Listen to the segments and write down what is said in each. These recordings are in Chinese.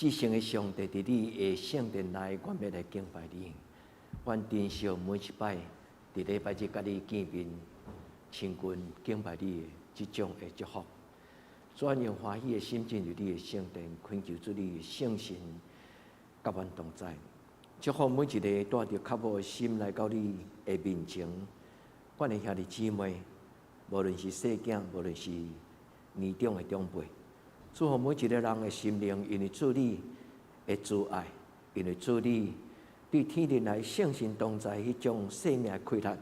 至圣的上帝伫你的圣殿内，我要来敬拜你。阮珍惜每一摆伫礼拜日甲你见面、亲近敬拜你的即种的祝福，转用欢喜的心进入你的圣殿，恳求主你的圣神甲阮同在，祝福每一个带着较无的心来到你的面前。阮的兄弟姊妹，无论是细囝，无论是年长的长辈，祝福每一个人的心灵，因为主你的慈爱，因为主你对天地来圣神同在，迄种生命的开拓，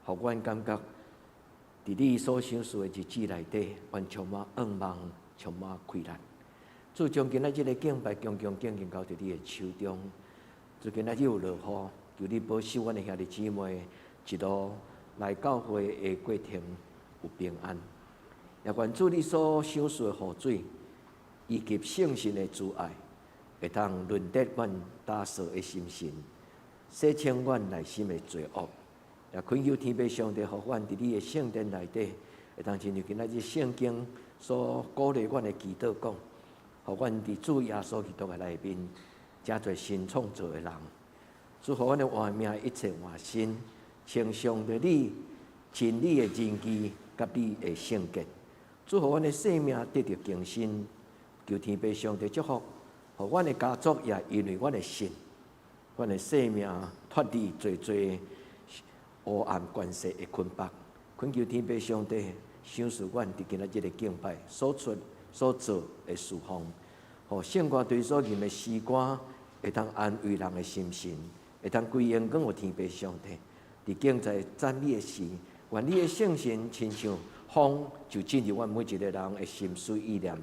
互阮感觉，伫你所享受的日子内底，阮充满盼望，充满开拓。主将今仔日的敬拜，恭恭敬敬交伫你的手中。主今仔日有落雨，求你保守阮的兄弟姊妹一路来教会的过程有平安。也愿主你所享受的雨水，以及圣神的慈爱，会当润泽阮打扫的心神，洗清阮内心的罪恶。也恳求天父上帝，互阮伫你的圣殿内底，会当亲像今仔日圣经所鼓励阮的祈祷讲，互阮伫主耶稣基督的内面，真侪新创造的人。祝福阮的活命一切换新，称上帝你真理的仁义，甲你的圣洁。祝福阮的生命得到更新，求天父上帝祝福，互阮的家族也因为阮的信，阮的生命脱离最黑暗关系的捆绑。恳求天父上帝赏赐阮伫今仔日的敬拜所出所做的事奉，互圣歌对所吟的诗歌会当安慰人的心神，会当归荣光互天父上帝。伫敬在赞美的时，愿你的圣神亲像风，就进入阮每一个人的心思意念，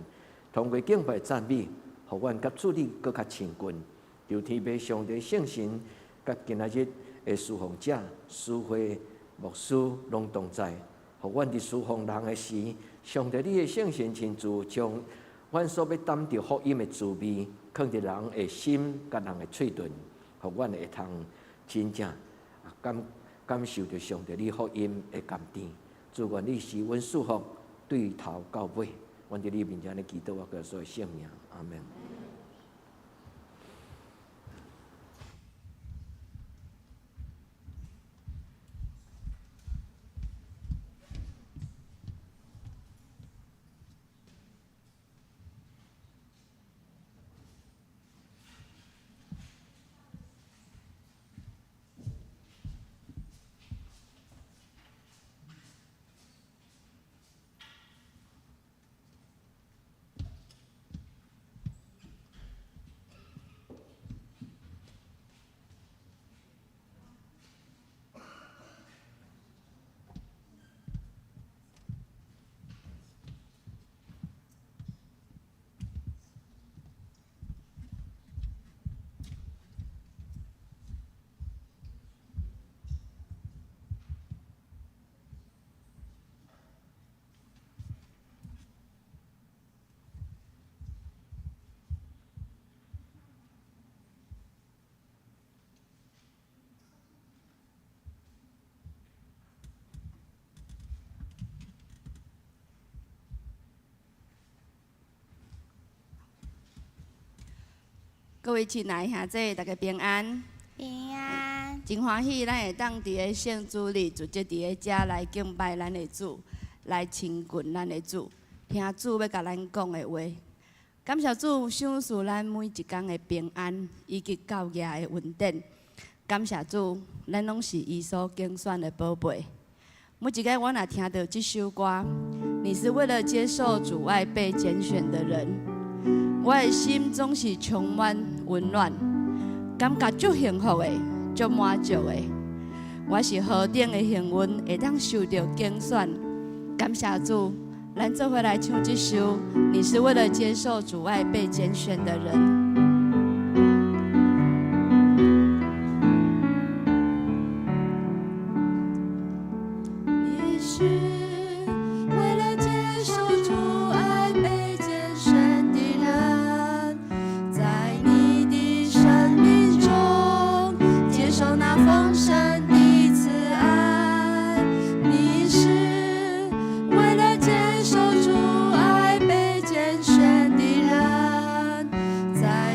通过敬拜赞美，互阮甲主你更较亲近。求天父上帝圣神，甲今仔日的侍奉者、师会、牧师拢同在，互阮伫侍奉人的时，上帝你的圣神亲自将阮所要担着福音的滋味，放伫人的心甲人的喙唇，互阮会通真正感受着上帝你福音的甘甜。主愿你是阮祝福对头到尾，阮伫你面前的祈祷，我告所有圣名，阿门。各位亲爱兄弟，大家平安。平安。真欢喜，咱会当伫个圣主日，就即伫个遮来敬拜咱的主，来亲近咱的主，听主要甲咱讲的话。感谢主赏赐咱每一天的平安，以及到夜的稳定。感谢主，咱拢是伊所拣选的宝贝。每一个我若听到这首歌，你是为了接受主爱被拣选的人。我的心总是充满温暖，感觉足幸福的，足满足的。我是何等的幸运，会当受到拣选。感谢主，咱做伙来唱这首《你是为了接受主爱被拣选的人》。你是为了接受主爱被拣选的人，在你的生命中接受那丰盛的慈爱。你是为了接受主爱被拣选的人，在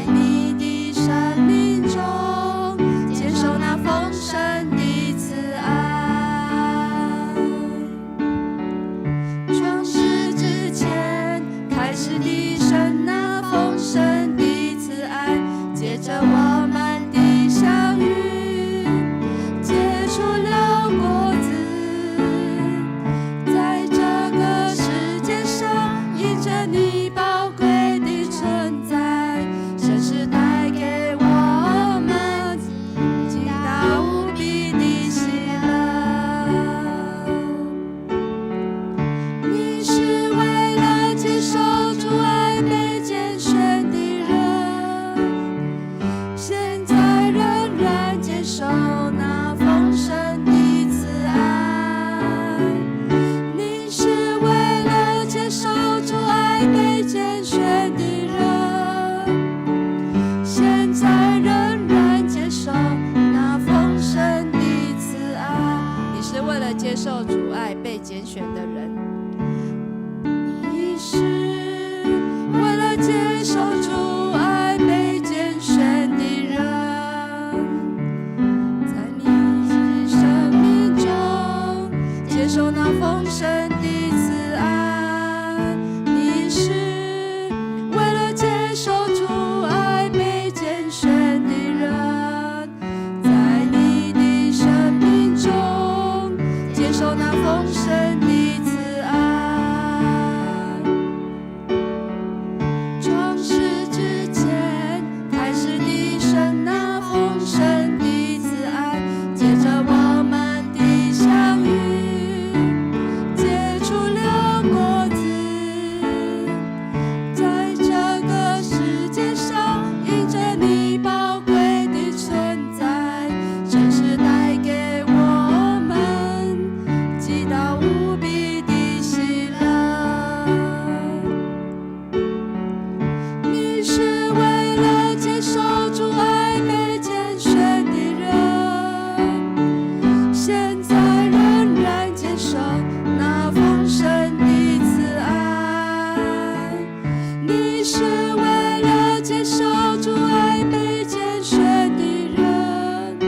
接受主爱被拣选的人，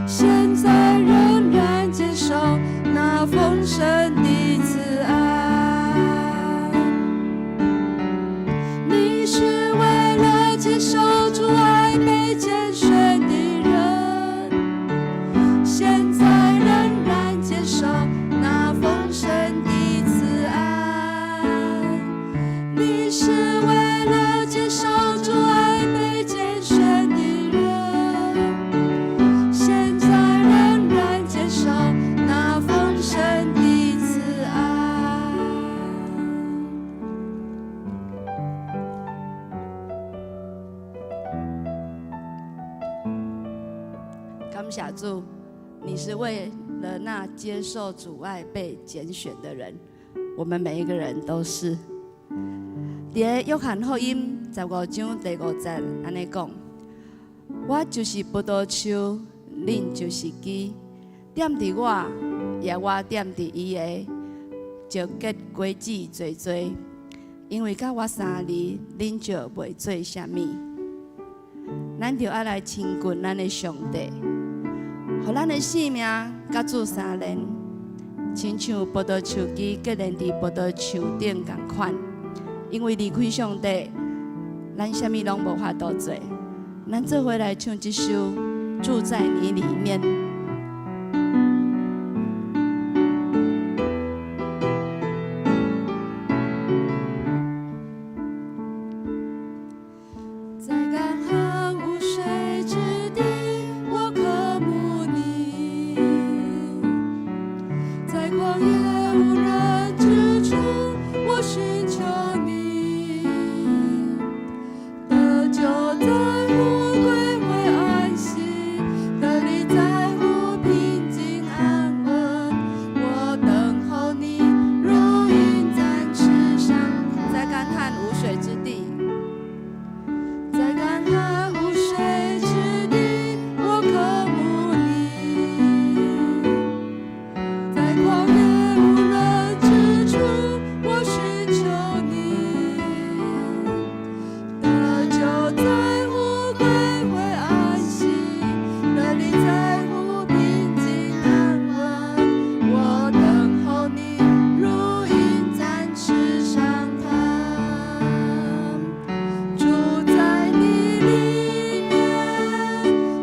现在仍然接受那丰盛的慈爱。你是为了接受主爱被拣选的人，现在仍然接受那丰盛的慈爱。你是为了接受主爱被拣选的人，现在仍然接受那丰盛的慈爱。感谢主，你是为了那接受主爱被拣选的人，我们每一个人都是。在约翰福音15章第5节安尼讲：我就是葡萄树，恁就是枝，点伫我，也我点伫伊个，就结果子多多。因为甲我相离，恁就袂做啥物。咱就爱来亲近咱的上帝，互咱的性命甲主相连，亲像葡萄树枝结连伫葡萄树顶共款。因为离开上帝，咱啥物拢无法度做。咱做伙来唱这首《住在你里面》。在干旱无水之地，我渴慕你；在旷野无人之处，我寻求你。得救在乎归回安息，得力在乎平静安稳。我等候你，如鹰展翅上腾。在干旱无水之地，在干旱无水之地，我渴慕你；在旷野无人之处，我寻求你。得救在乎归回安息，得力在乎平静安稳。我等候你，如鹰展翅上腾。住在你里面，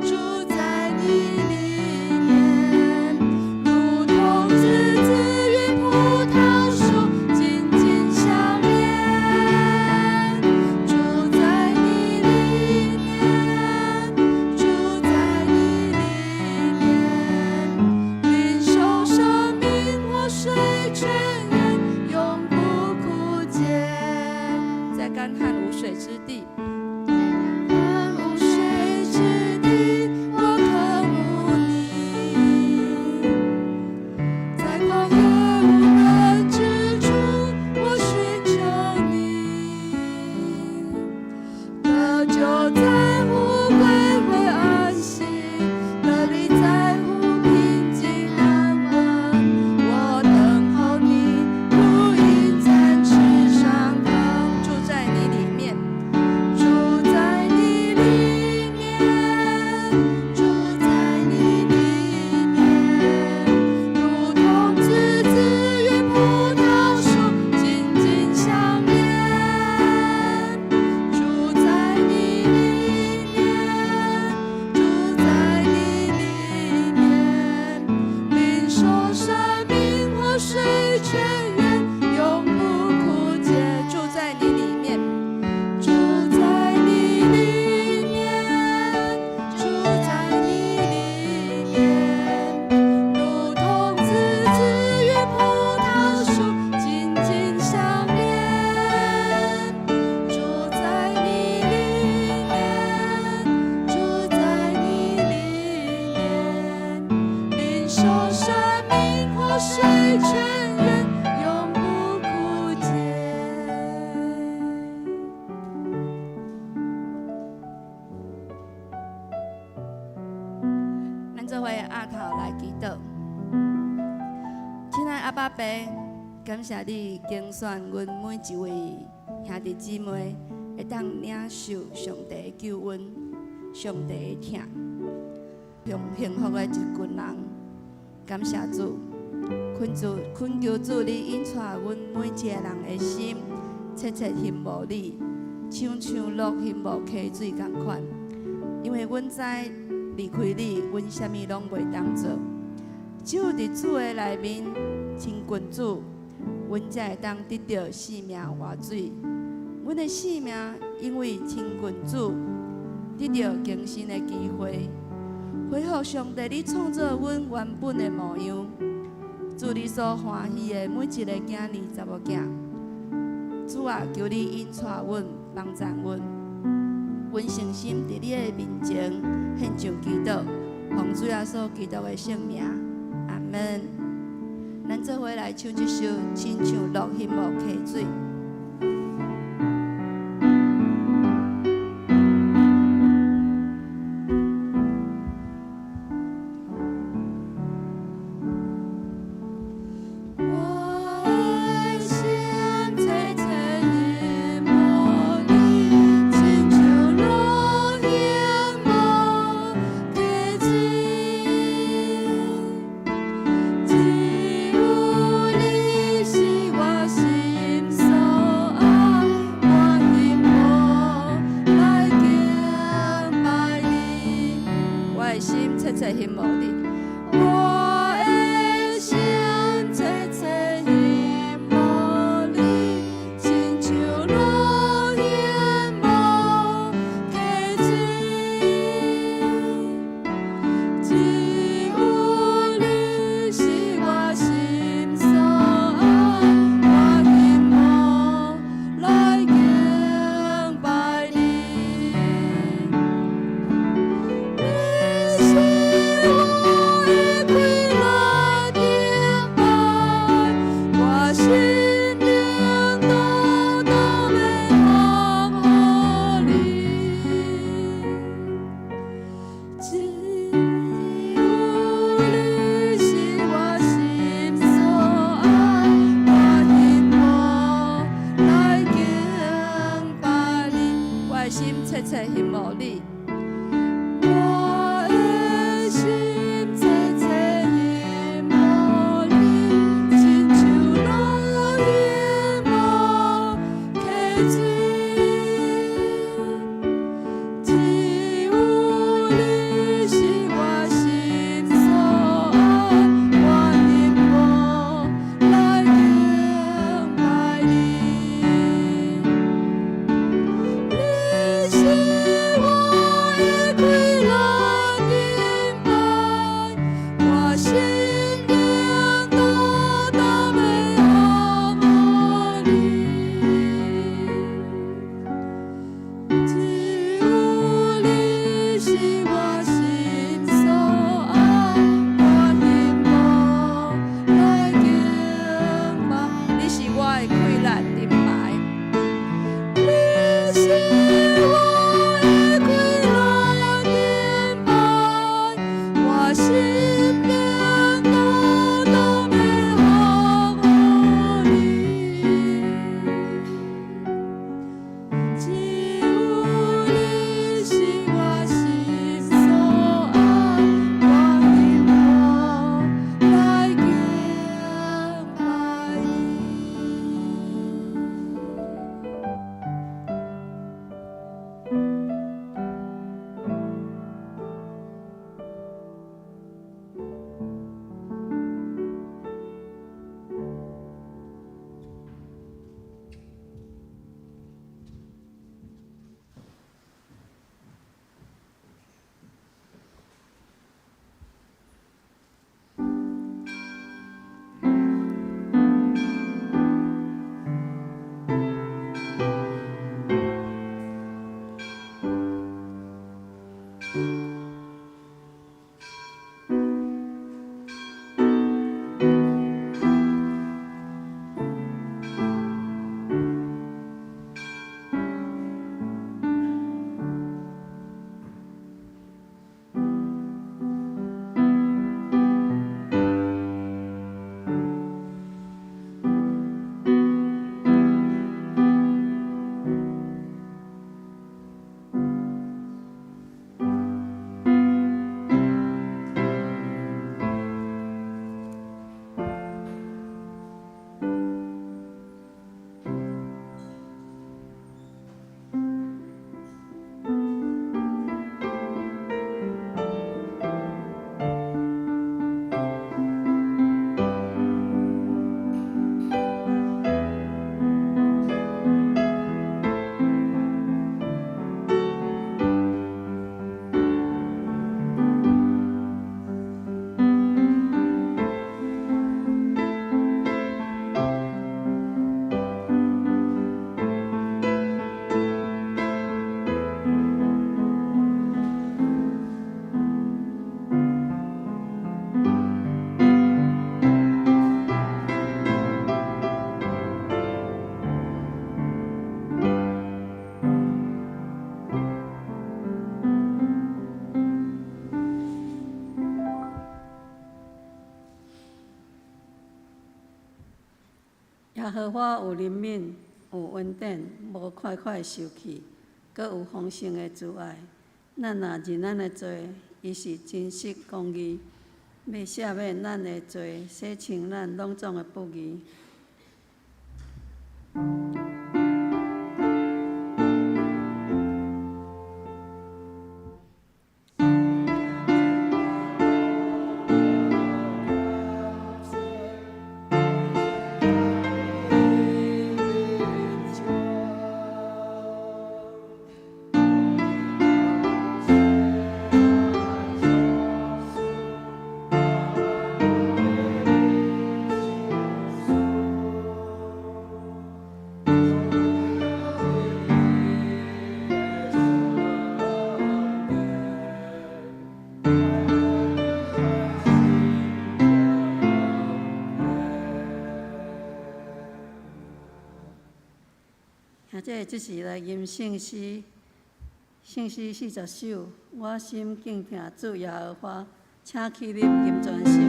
住在你里面，如同枝子与葡萄树紧紧相连。住在你里面，住在你里面，领受生命活水泉源，永不枯竭。在干旱无水之地，干无水之地，我渴慕你；在旷野无人之处，我寻求你。得救在乎归回安息，得力在乎平静安稳。我等候你，如鹰展翅上腾。住在你里面，住在你里面，住在你里面，如同枝子与葡萄树紧紧相连。住在你里面，住在你里面，领受生命活水泉源，永不枯竭。住在你里面，住在你里面，住在你里面，如同枝子与葡萄树紧紧相连。住在你里面，住在你里面，领受生命活水泉源，永不枯竭。咱做伙压头来祈祷。亲爱的阿爸爸，感谢你拣选阮每一位兄弟姊妹会当领受上帝的救恩、上帝的疼，用幸福的一群人。感谢主，恳求主你引带阮每一个人的心，切切羡慕你，像落羡慕溪水共款。因为阮知离开你，阮啥物拢袂当做。只有伫主的内面亲近主，阮才会当得到生命活水。阮的生命因为亲近主，得到更新的机会，恢复上帝你创造阮原本的模样。主你所欢喜的每一个囝儿查某囝，主啊，求你引带阮，帮助阮。阮诚心伫你的面前献上祈祷，奉主耶稣基督的圣名，阿门。咱做伙来唱一首《亲像落羡慕溪水》。荷花有灵敏，有稳定，无快快受气，阁有丰盛的慈爱。咱若认咱的罪，伊是真实公义，要赦免咱的罪，洗清咱拢总的不义。即是来吟圣诗，圣诗40首。我心敬听主耶和华，请起立吟全首。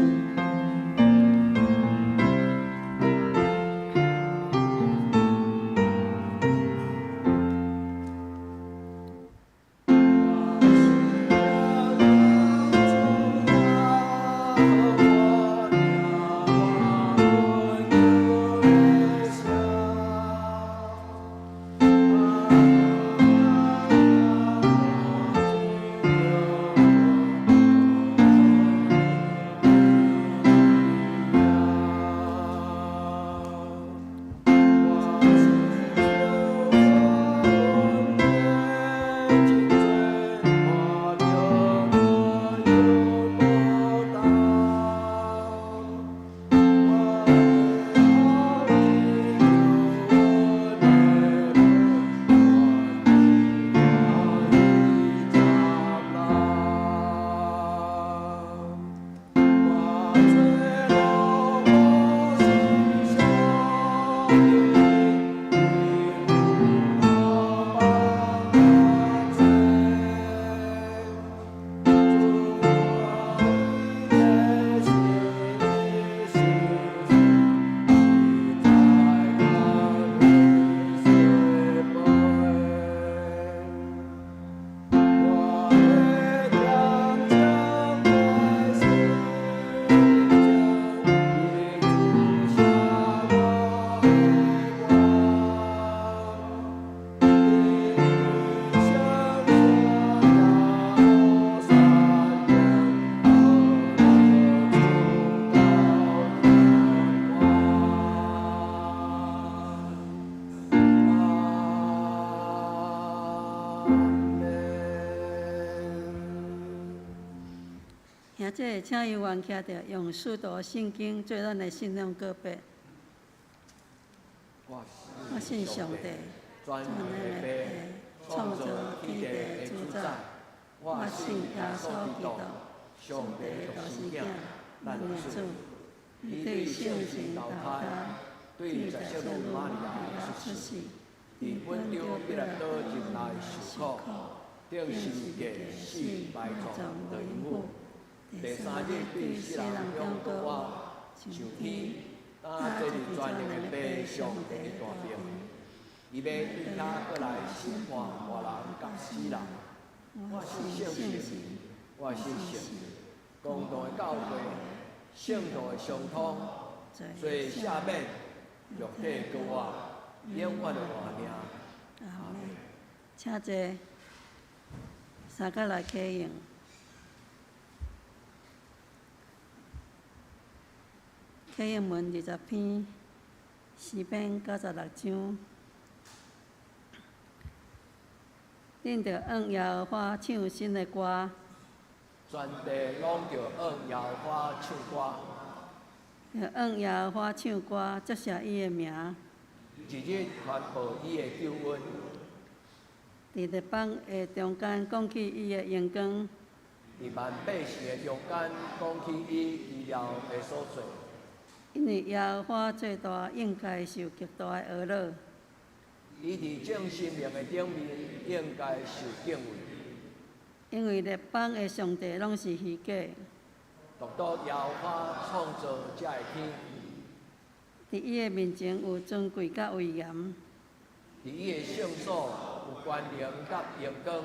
兄弟，请由原徛着用使徒圣经做咱的信仰告白。我信上帝，全能的父，创造天地的主宰。我信耶稣基督，上帝的独生子，咱的主。伊对圣神投胎，对在小女玛利亚出世，伫本丢彼拉多前来受苦，顶十字架死埋葬落阴府。第三日对世人中国我上天，打坐伫全能的爸上帝的大名。伊要对他过来审判活人甲死人。我是圣神，我是圣，公道的教会，圣道的相通，罪赦免，肉体救我，永远的活命。阿门。请坐，三角来启用。启用文20篇，诗篇96章。恁着按耶和华唱新的歌，全地拢着按耶和华唱歌，着按耶和华唱歌，接谢伊的名。日日传播伊的救恩，伫日邦的中间讲起伊的荣光，伫万百姓的中间讲起伊医疗的所做。因为耶和华最大，应该受极大的懊恼。伊伫正心灵的顶面，应该受敬畏。因为列邦的上帝拢是虚假，独独耶和华创造这个天。伫伊的面前有尊贵甲威严，伫伊的圣所有关联甲荣光。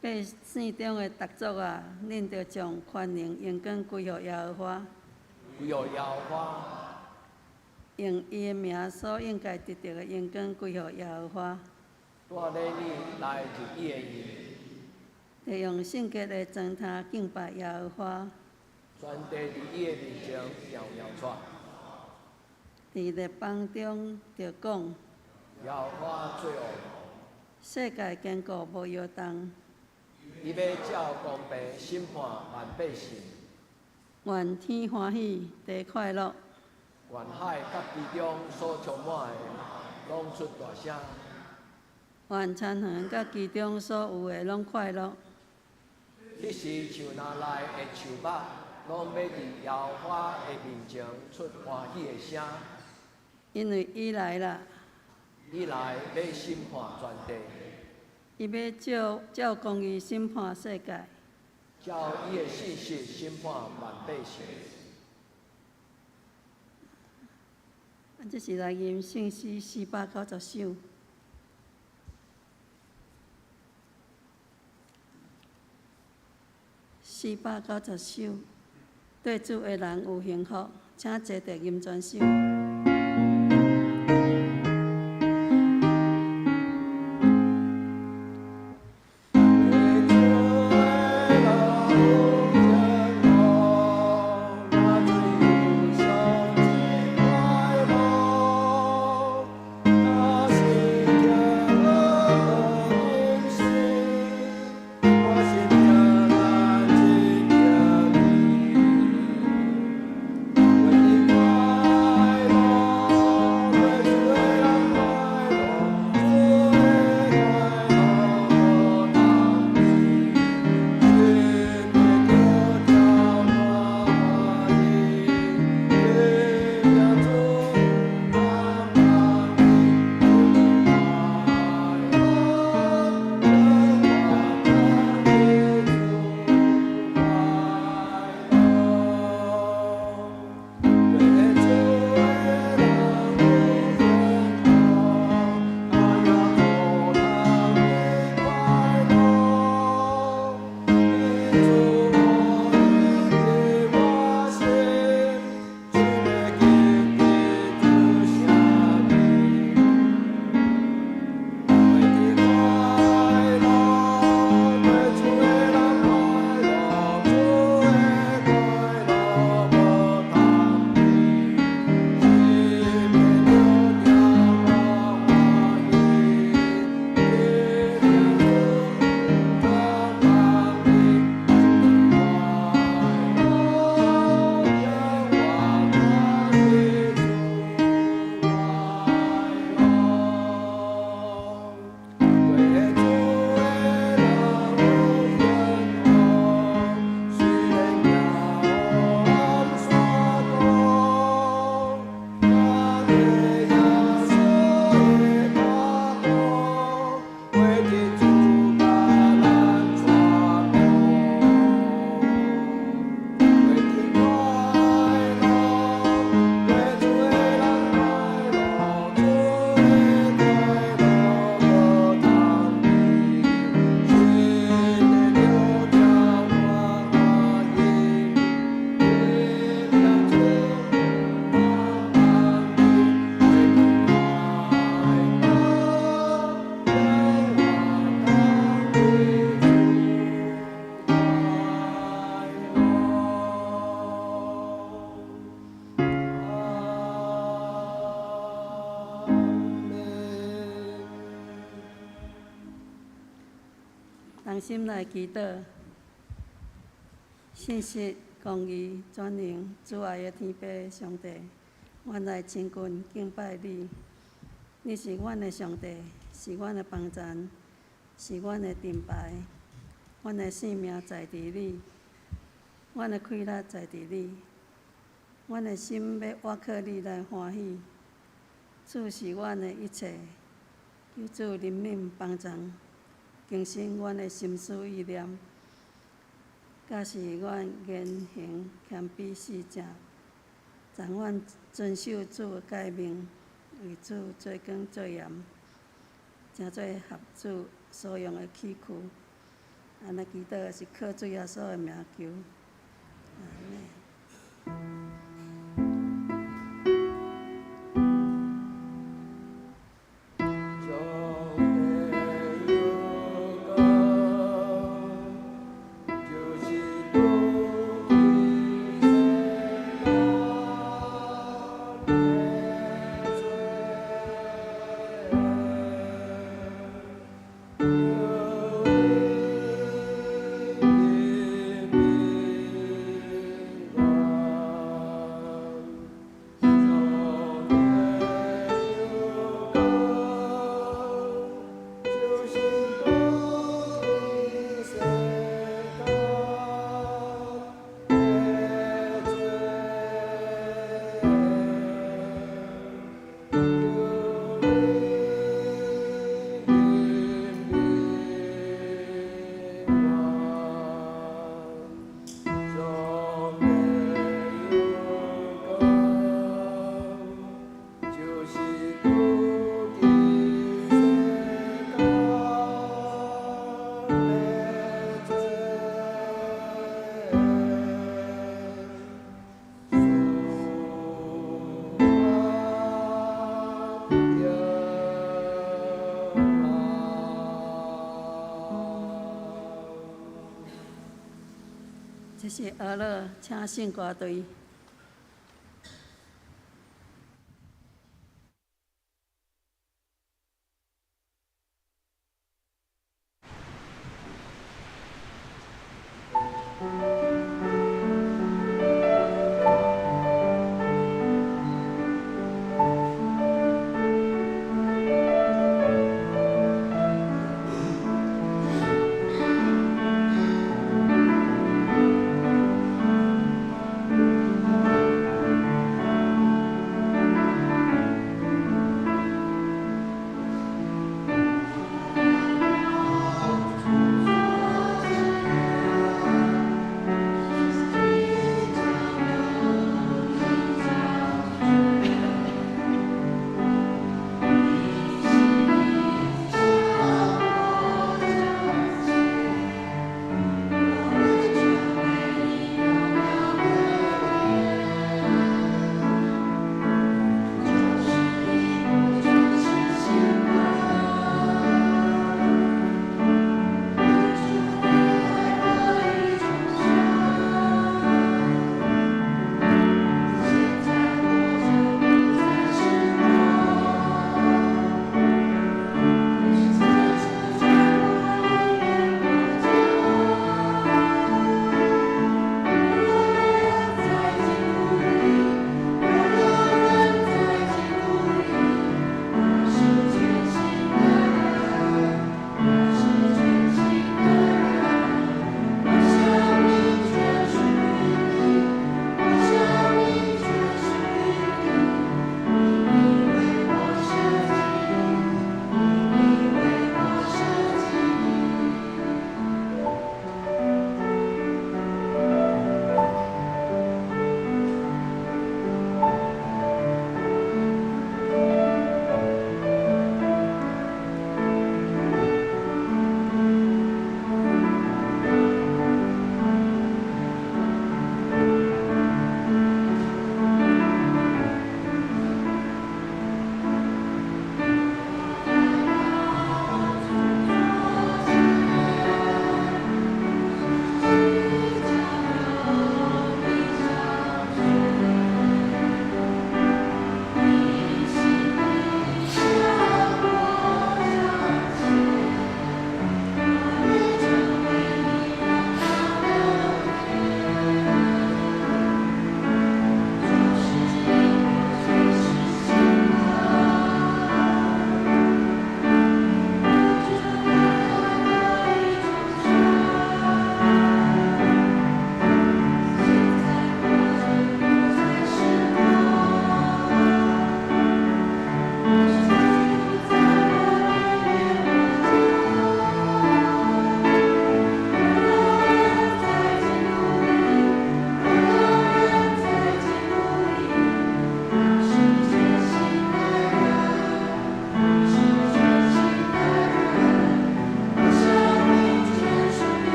百姓中的逐族啊，恁着将权能、荣光归予耶和华，归予耶和华，用伊的名所应该得到的荣光归予耶和华。带领你来入伊的营，着用圣洁的状态敬拜耶和华。全地伫伊的面前摇摇喘。伫列邦中着讲，耶和华最后，世界坚固无摇动。伊要照公平审判万百姓。愿天欢喜，地快乐。愿海甲其中所充满的，拢出大声。愿田园甲其中所有的拢快乐。迄时树林内的树木，拢要伫耶和华的面前出欢喜的声。因为伊来啦，伊来要审判全地，伊要照公义审判世界。照伊的信息审判万百姓。这是来吟圣诗490首。490首，对主的人有幸福，请坐地吟全首。同心来祈祷，信实、公义、全能、主爱的天父上帝，阮来亲近敬拜你。你是阮的上帝，是阮的帮站，是阮的盾牌。阮的性命在伫你，阮的快乐在伫你。阮的心要倚靠你来欢喜。主是阮的一切，求主怜悯帮助，更新阮的心思意念，假使阮言行谦卑死正，暂缓遵守主的诫命，为主做光做盐，正做合主所用的器具。安尼祈祷是靠主耶稣的名求。阿门。这是俄勒请信歌队。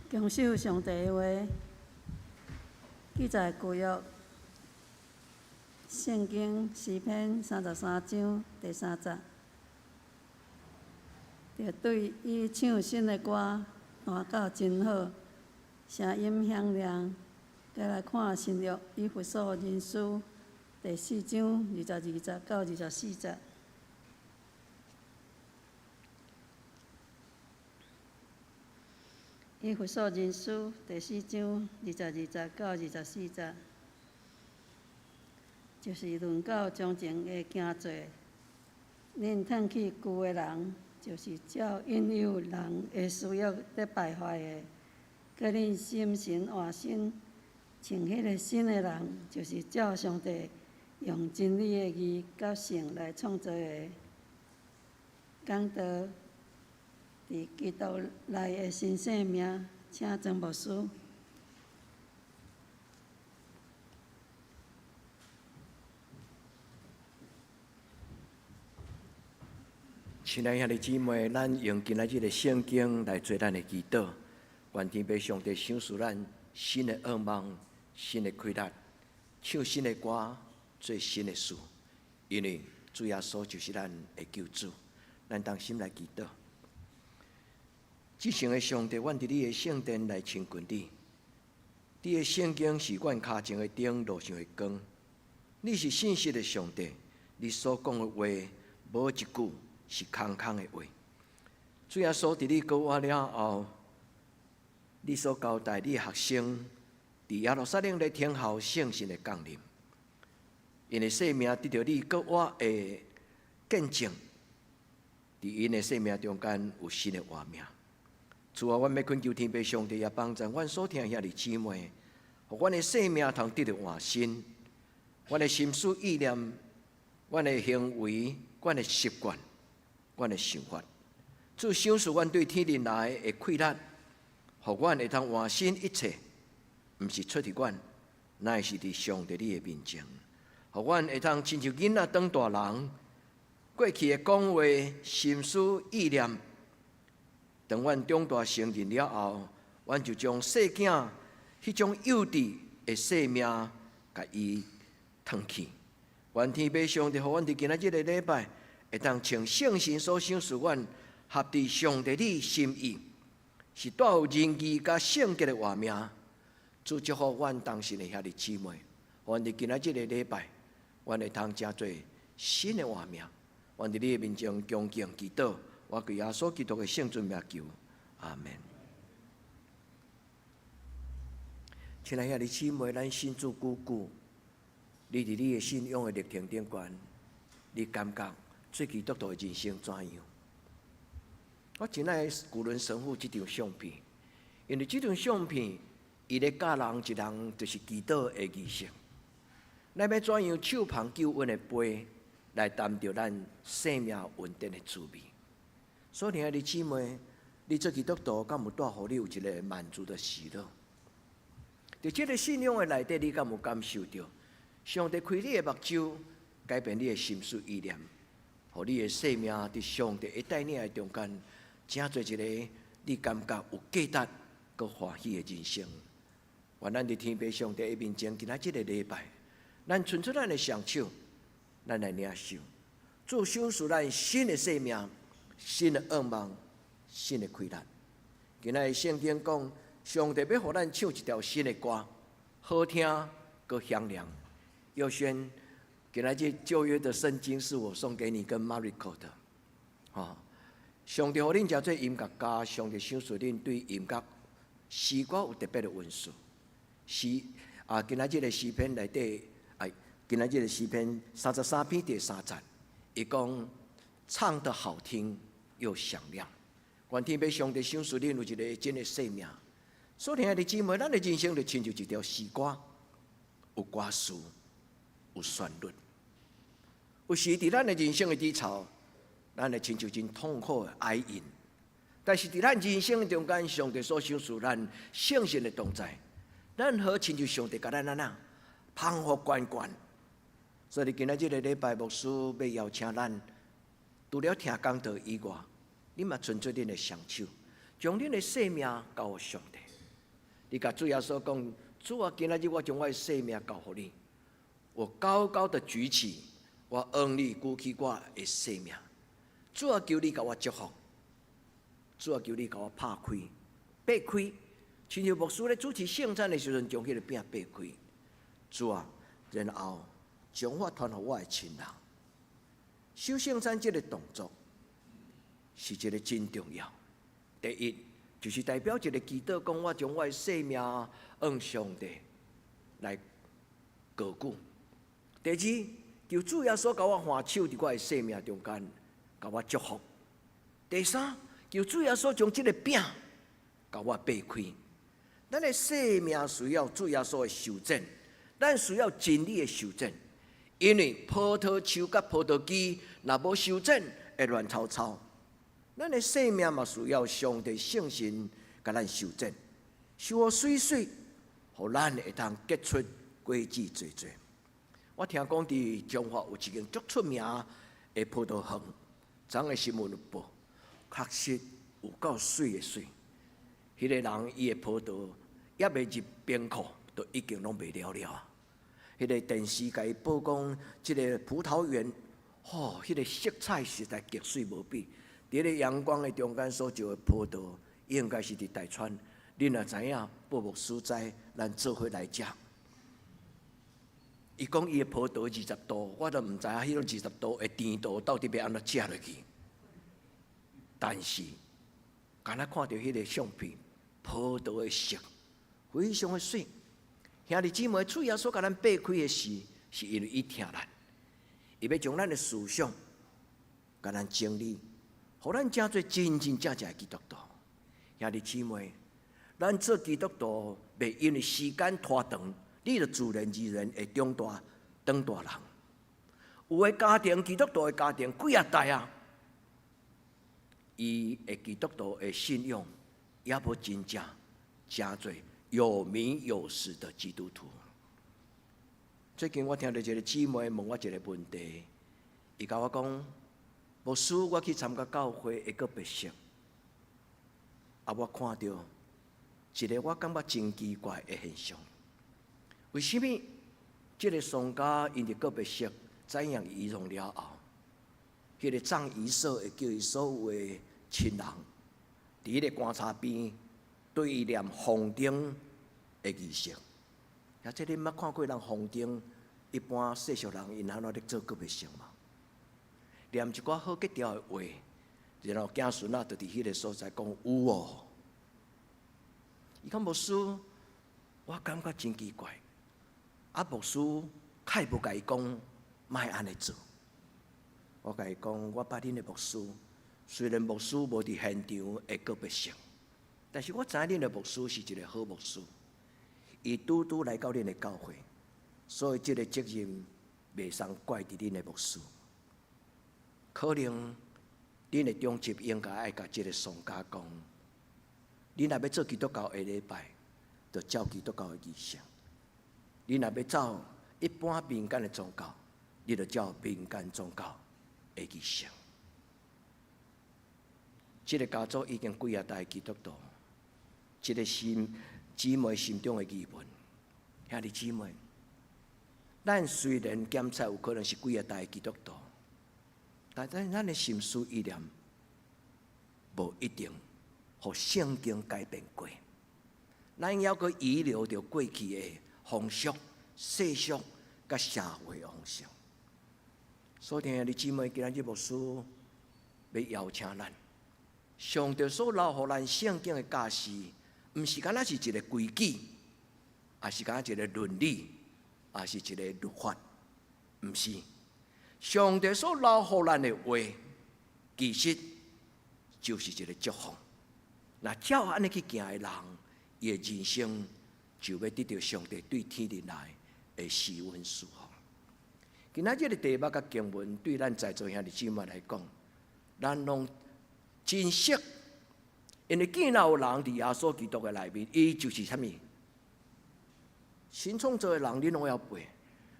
强守上帝的话，记在旧约圣经诗篇33章第3节，着对伊唱新的歌，弹到真好，声音响亮。再来看新约以弗所人书第4章22节到24节。以弗所人书第4章22节到24节，就是论到从前的行做，恁褪去旧的人，就是照引诱人的私欲咧败坏的，叫恁心神换新，像迄个新的人，就是照上帝用真理的义甲性来创造的，讲道。伫基督内的新生命，请曾牧师。亲爱兄弟姊妹，咱用今仔日的圣经来做咱的祈祷，愿天父上帝赏赐咱新的愿望、新的开拓，唱新的歌，做新的事。因为主耶稣就是咱的救主，咱当心来祈祷。至圣的上帝，阮伫你的圣殿来亲近你。你的圣经是阮脚前的灯，路上的光。你是信实的上帝，你所讲的话，无一句是空空的话。主耶稣伫你过活了后，你所交代你的学生，伫耶路撒冷来听候圣神的降临。因的生命得到你过活的见证，伫因的生命中间有新的活命。主啊，阮要恳求天父上帝也帮助阮所听兄弟姊妹，互阮的生命通得到换新，阮的心思意念、阮的行为、阮的习惯、阮的想法，主赏赐阮对天灵来的快乐，互阮会通换新一切，毋是出伫阮，乃是伫上帝你的面前，互阮会通亲像囡仔当大人，过去的讲话、心思意念。当阮长大成人了后，阮就将细囝迄种幼稚的生命，甲伊脱去。愿天父上帝，互阮伫今仔日的礼拜，会当像圣神所赏赐阮，合伫上帝你心意，是带有仁义甲圣洁的活命。主祝福阮当时的兄弟姊妹，阮伫今仔日的礼拜，阮会通真做新的活命。阮伫你的面前恭敬祈祷。我跪耶稣基督的圣尊名求，阿门。亲爱兄弟姊妹，咱信主久久，你伫你的信仰的历程顶悬，你感觉做基督徒的人生怎样？我真爱古伦神父这张相片，因为这张相片，伊咧教人一人就是祈祷的仪式。咱要怎样手捧救恩的杯，来担着咱生命稳定的滋味？所以，兄弟姊妹，你做基督徒，敢有带互你有一个满足的喜乐？在这个信仰的内底，你敢有感受到上帝开你的目睭，改变你的心思意念，互你的生命伫上帝的带领的中间，真做一个你感觉有价值、佮欢喜的人生。愿咱伫天父上帝的面前，今仔这个礼拜，咱伸出咱的双手，咱来领受，主赏赐咱新的生命。新的愿望，新的开拓。今仔圣经讲，上帝要互咱唱一条新的歌，好听佮响亮。佑轩，今仔这旧约的圣经是我送给你跟 Mariko 的。上帝互恁诚做音乐家，上帝赏赐恁对音乐诗歌有特别的文书。今仔这个诗篇内底，今仔这个诗篇33篇第3节，伊讲唱得好听。又响亮，愿天父上帝赏赐恁有一个真的生命。所以，兄弟姊妹，咱的人生就亲像一条诗歌，有歌词，有旋律。有时伫咱的人生的低潮，咱会亲像真痛苦的哀吟。但是伫咱人生的中间，上帝所赏赐咱圣神的同在，咱好亲像上帝甲咱澎湖关关。所以今仔日的礼拜牧师要邀请咱。除了听讲道以外，你嘛存出恁的双手，将恁的生命交予上帝。你甲主耶稣讲，主啊，今仔日我将我的性命交予你，我高高的举起，我愿你举起我的性命。主啊，求你甲我祝福，主啊，求你甲我拍开、掰开。亲像牧师咧主持圣餐的时阵，将迄个饼掰开。主啊，然后将我传予我的亲人。守圣餐这个动作是一个真重要。第一，就是代表一个祈祷，讲我将我的性命向上帝来高举。第二，求主耶稣甲我换手伫我的性命中间，甲我祝福。第三，求主耶稣将这个饼甲我掰开。咱的性命需要主耶稣的修正，咱需要真理的修正。因为葡萄树甲葡萄枝若无修正，会乱草草。咱的性命嘛需要上帝圣神甲咱修正，修好水水，互咱会当结出果子多多。我听讲伫中华有一间足出名的葡萄园，昨个新闻有报，确实有够水的水。迄个人伊的葡萄还未入冰库，都已经拢卖了了啊！迄个电视甲伊报讲，即个葡萄园，迄个色彩实在极水无比。伫咧阳光的中间所种的葡萄，应该是伫台川。恁若知影，报牧师知，咱做伙来食。伊讲伊的葡萄20度，我都毋知影迄种20度的甜度到底要安怎食落去。但是，敢若看到迄个相片，葡萄的色非常的水。兄弟姊妹，主耶稣甲咱掰开的事，是因为伊疼咱，伊要将咱的思想甲咱整理，互咱成做真真正正的基督徒。兄弟姊妹，咱做基督徒，袂因为时间拖长，你就自然而然会长大人。有的家庭，基督徒的家庭几代啊，伊的基督徒的信仰也无真正真做有名有实的基督徒。最近我听到一个姊妹问我一个问题，伊甲我讲：牧师，我去参加教会会阁别色，我看到一个我感觉真奇怪的现象。为什么这个丧家因伫告别式怎样仪容了后，迄个葬仪社会叫伊所有的亲人，伫迄个棺材边对伊念封顶的仪式。也即恁捌看过人封顶，一般世俗人因安怎咧做告别式嘛？念一寡好吉条的话，然后子孙就伫迄个所在讲有哦。伊讲牧师，我感觉真奇怪。牧师较无甲伊讲，莫安尼做。我甲伊讲，我捌恁的牧师，虽然牧师无伫现场的告别式，但是我知影恁的牧师是一个好牧师。伊拄拄来到恁的教会，所以这个责任袂送怪伫恁的牧师。可能恁的中级应该爱甲这个丧家讲，恁若要做基督教的礼拜，就照基督教的仪式。你若要走一般民间的宗教，你就照民间宗教的仪式。这个家族已经几代基督徒，这个姊妹心中的疑问，兄弟姊妹，咱虽然检测有可能是几代基督徒，但咱的心思意念无一定互圣经改变过，咱还阁遗留着过去的风俗、世俗、甲社会风俗。所以，兄弟姊妹，今日牧师要邀请咱，上帝所留予咱圣经的教示，毋是敢若是一个规矩，也是敢若一个伦理，也是一个律法，毋是。上帝所留予咱的话，其实就是一个祝福。那照安尼去行的人，伊的人生就要得到上帝对天而来的施恩赐福。今仔日的题目甲经文对咱在座兄弟姊妹来讲，咱拢珍惜，因为既然有人伫耶稣基督的内面，伊就是啥物？新创造的人，恁拢要背，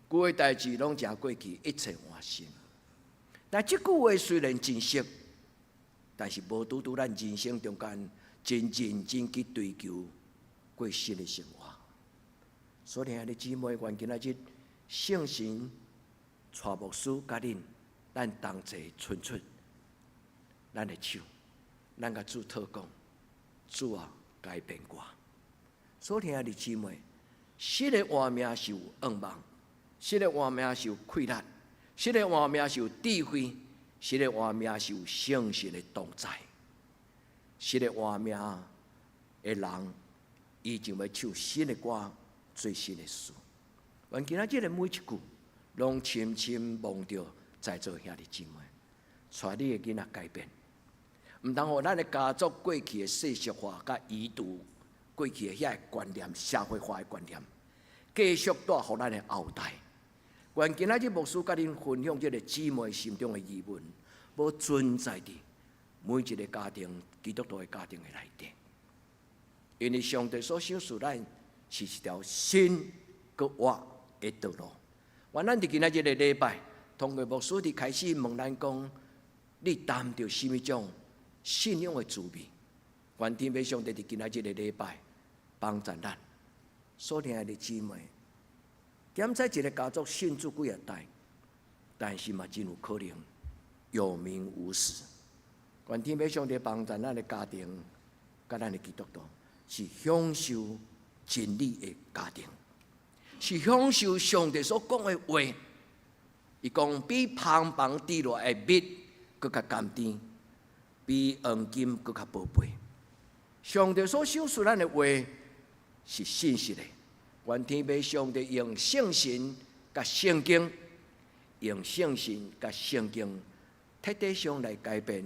旧的代志拢真过去，一切换新。但即句话虽然真实，但是无拄拄咱人生中间真认真去追求过新的生活。所以，兄弟姊妹，愿今仔日圣神带牧师甲恁，咱同齐伸出咱的手，咱甲主祷告，主啊，改变我。所以，兄弟姊妹，神的画面是有愿望，神的画面是有快乐，神的画面是有智慧，神的画面是有圣神的同在。神的画面的人，伊就要唱新的歌，最新的事。愿今仔日的每一句，拢深深望着在座兄弟姊妹，带你的囡仔改变，毋通互咱的家族过去的世俗化甲遗毒，过去的遐个观念、社会化的观念，继续带互咱的后代。愿今仔日牧师甲恁分享这个姊妹心中的疑问，要存在伫每一个家庭、基督徒的家庭的内底。因为上帝所赏赐咱是一条新佮活的道路。愿咱伫今仔日的礼拜，通过牧师伫开始问咱讲，你担着什么种信仰的滋味？愿天父上帝伫今仔日的礼拜帮助咱。所听的姊妹，点在一个家族信主几啊代，但是嘛真有可能有名无实。愿天父上帝帮助咱的家庭，甲咱的基督徒是享受真理的家庭，是享受上帝所讲的话。伊讲比芳芳滴落的蜜更加甘甜，比黄金更加宝贝。上帝所赏赐咱的话是信实的。愿天父上帝用圣神甲圣经，用圣神甲圣经，彻底上来改变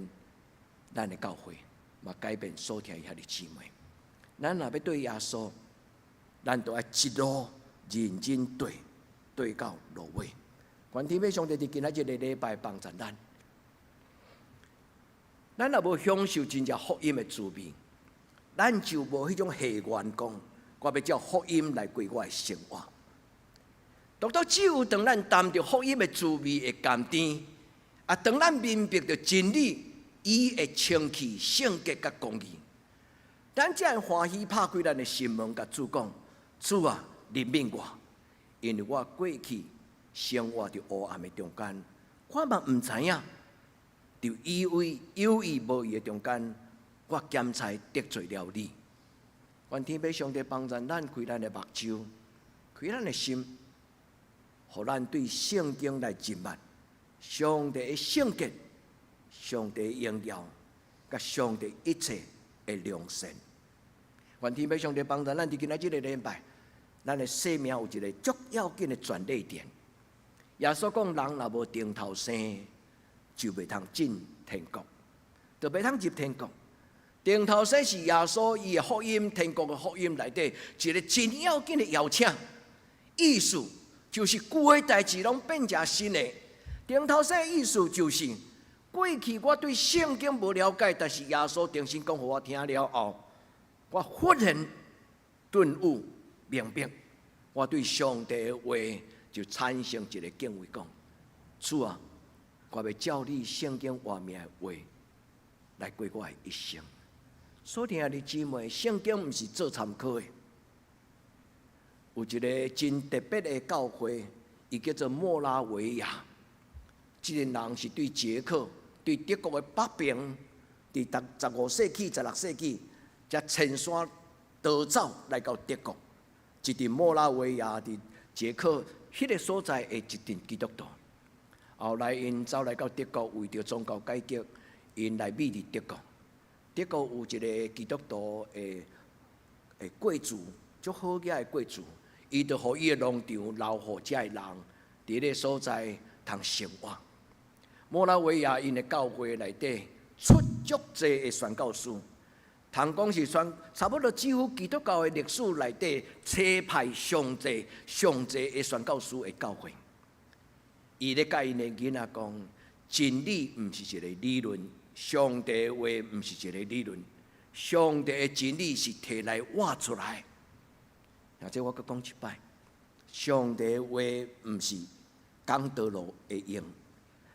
咱的教会，嘛改变所听遐的姊妹。咱若要对耶稣，咱都要一路认真对到落尾。愿天父上帝伫今仔日的礼拜帮助咱。咱若无享受真正福音的滋味，咱就无迄种希望讲，我要照福音来过我的生活。独到只有当咱担着福音的滋味的甘甜，啊，当咱明白着真理，伊会清气、圣洁甲公义，咱才会欢喜拍开咱的心门，甲主讲：主啊，怜悯我，因为我过去生活伫黑暗的中间，我嘛毋知影，就以为有意无意的中间，我兼才得罪了你。愿天父上帝帮助咱开咱的目睭，开咱的心，互咱对圣经来认识上帝的圣洁、上帝的荣耀，甲上帝一切的良善。愿天父上帝帮助咱伫今仔日的礼拜，咱的生命有一个足要紧的转捩点。耶稣讲：人若无定头生，就袂通进天国，就袂通入天国。定头生是耶稣伊的福音，天国的福音内底一个真要紧的邀请，意思就是旧的代志拢变成新的。定头生的意思就是，过去我对圣经无了解，但是耶稣重新讲互我听了后，我忽然顿悟明白，我对上帝的话就产生一个敬畏，讲：主啊，我要照你圣经画面的话来过我的一生。所听的姊妹，圣经毋是做参考的。有一个真特别的教会，伊叫做莫拉维亚。这个人是对捷克、对德国的北平，伫15世纪、16世纪，才迁山逃走来到德国。一阵莫拉维亚伫捷克迄个所在的一阵基督徒，后来因走来到德国，为着宗教改革，因来美伫德国。德国有一个基督徒的贵族，足好野的贵族，伊就互伊的农场留互遮的人伫个所在通生活。莫拉维亚因的教会内底出足济的宣教师，通讲是差不多几乎基督教的历史内底车派上济的宣教师的教会。伊咧甲因的囡仔讲，真理毋是一个理论。上帝的话毋是一个理论，上帝的真理是摕来画出来。或者我阁讲一摆，上帝的话毋是讲道路的用，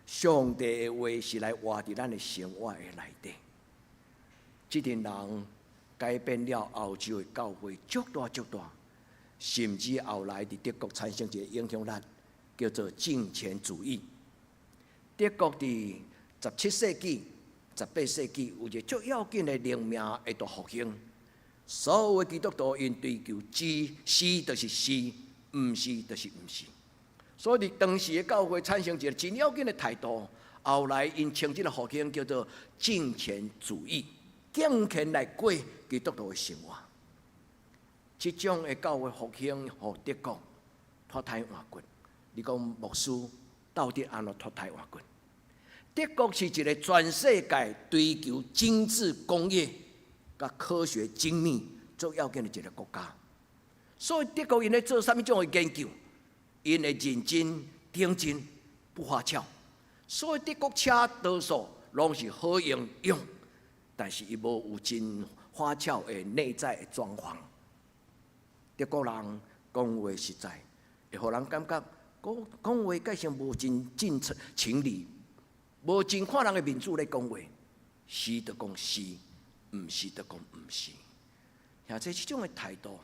上帝的话是来画伫咱的生活的内底。这群人改变了欧洲的教会足大，甚至后来伫德国产生一个影响力，叫做敬虔主义。德国伫17世纪、18世纪有一个足要紧的灵命会大复兴，所有的基督徒因追求是就是是，毋是就是毋是。所以当时的教会产生一个真要紧的态度，后来因称这个复兴叫做敬虔主义，敬虔来过基督徒的生活。这种的教会复兴，互德国脱胎换骨。你讲牧师到底安怎脱胎换骨？德国是一个全世界追求精致工业、甲科学精密最要紧的一个国家。所以德国因咧做啥物种的研究？因会认真、认真，不花俏。所以德国车多数拢是好用，但是伊无有真花俏的内在的装潢。德国人讲话实在，会互人感觉讲话介像无真情理，无真看人的面子咧讲话，是就讲是，毋是就讲毋是。像这种的态度，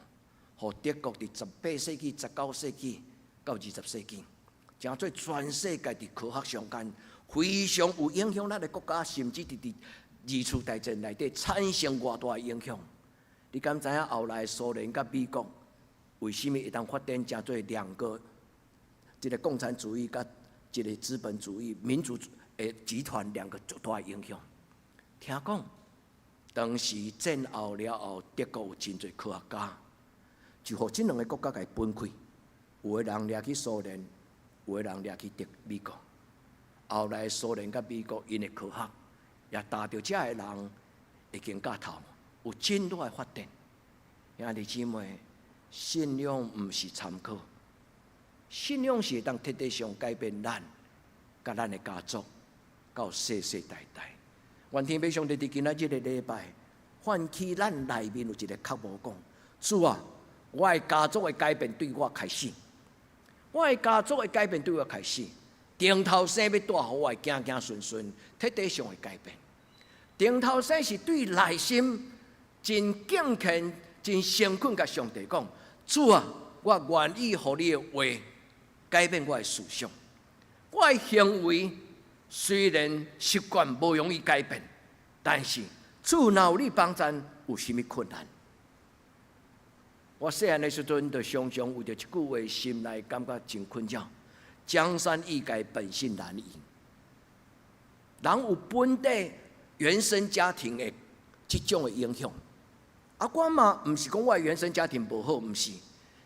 互德国伫18世纪、19世纪到20世纪，成做全世界伫科学上间非常有影响力的国家，甚至伫二次大战内底产生偌大的影响。你敢知影后来苏联甲美国为什么会当发展成做两个一个共产主义甲一个资本主义民主的集团两个巨大的影响？听讲当时战后了后，德国有真侪科学家，就互这两个国家给分开。有的人掠去苏联，有的人掠去美国。后来苏联甲美国因的科学也达到这的人会经过头，有真大的发展。兄弟姊妹，信仰毋是参考，信仰是会当彻底上改变咱，甲咱的家族，到世世代代。愿天父上帝伫今仔日的礼拜，唤起咱内面有一个渴慕，讲主啊，我的家族的改变对我开始。我的家族的改变对我开始，顶头生要带互我的行行顺顺，彻底上的改变。顶头生是对内心真敬虔、真诚恳，甲上帝讲：主啊，我愿意互你的话改变我的思想。我的行为虽然习惯无容易改变，但是主若有你帮咱，有甚物困难？我细汉的时阵，就常常为着一句话，心内感觉真困扰：江山易改，本性难移。人有本地原生家庭的这种的影响。我嘛，毋是讲我的原生家庭无好，毋是，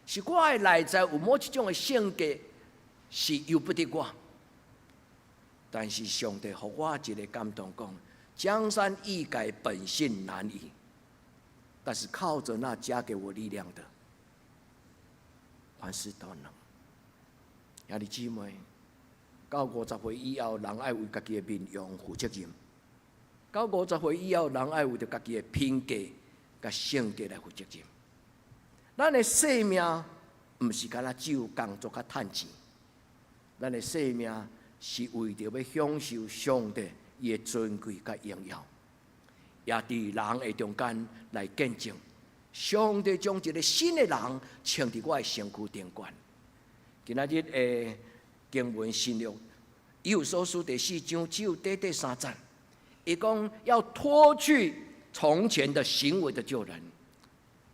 是我的内在有某一种的性格是由不得我。但是上帝给我一个感动，讲江山易改，本性难移。但是靠着那加给我力量的，凡事都能。兄弟姊妹，到50岁以后，人爱为家己的面容负责任；到50岁以后，人爱为着家己的品格、甲性格来负责任。咱的生命毋是干那只有工作甲趁钱，咱的生命是为着要享受上帝伊的尊贵甲荣耀。也伫人的中间来见证，上帝将一个新的人穿伫我的身躯顶端。今仔日的经文新约以弗所书第4章只有第3节，伊讲要脱去从前的行为的旧人，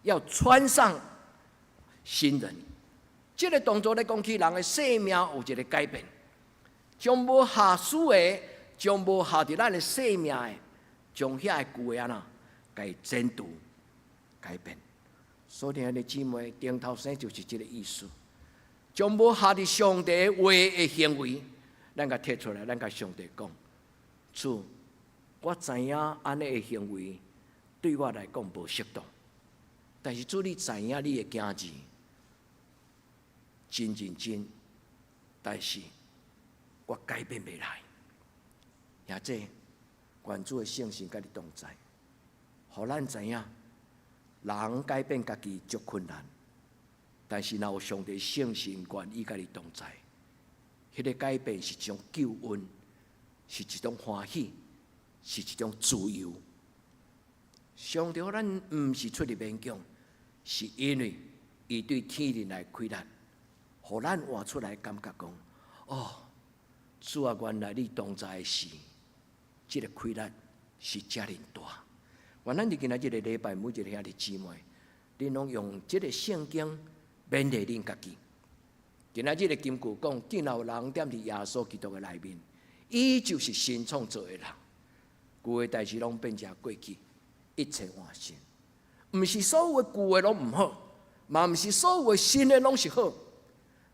要穿上新人。这个动作咧讲起人的生命有一个改变，将无下属的，将无下伫咱的生命的。将遐个句话甲伊剪除、改变。所以兄弟姊妹，顶头生就是这个意思。将无下伫上帝话的行为，咱甲摕出来，咱甲上帝讲：主，我知影安尼的行为对我来讲无适当，但是主，你知影你的行字真认真，但是我改变袂来，也这。愿主的圣神甲你同在，互咱知影，人改变家己足困难，但是若有上帝圣神愿意甲你同在，迄个改变是一种救恩，是一种欢喜，是一种自由。上帝互咱毋是出入勉强，是因为伊对天灵来开咱，互咱活出来，感觉讲，哦，主啊，原来你当在的事，即个开咱是遮尔大。原咱伫今仔日个礼拜，每一个兄弟姊妹，恁拢用即个圣经勉励恁家己。今仔日个金句讲，今后人踮伫耶稣基督个内面，伊就是新创造的人，旧个代志拢变成过去，一切换新。毋是所有的旧的拢毋好，嘛毋是所有的新的拢是好。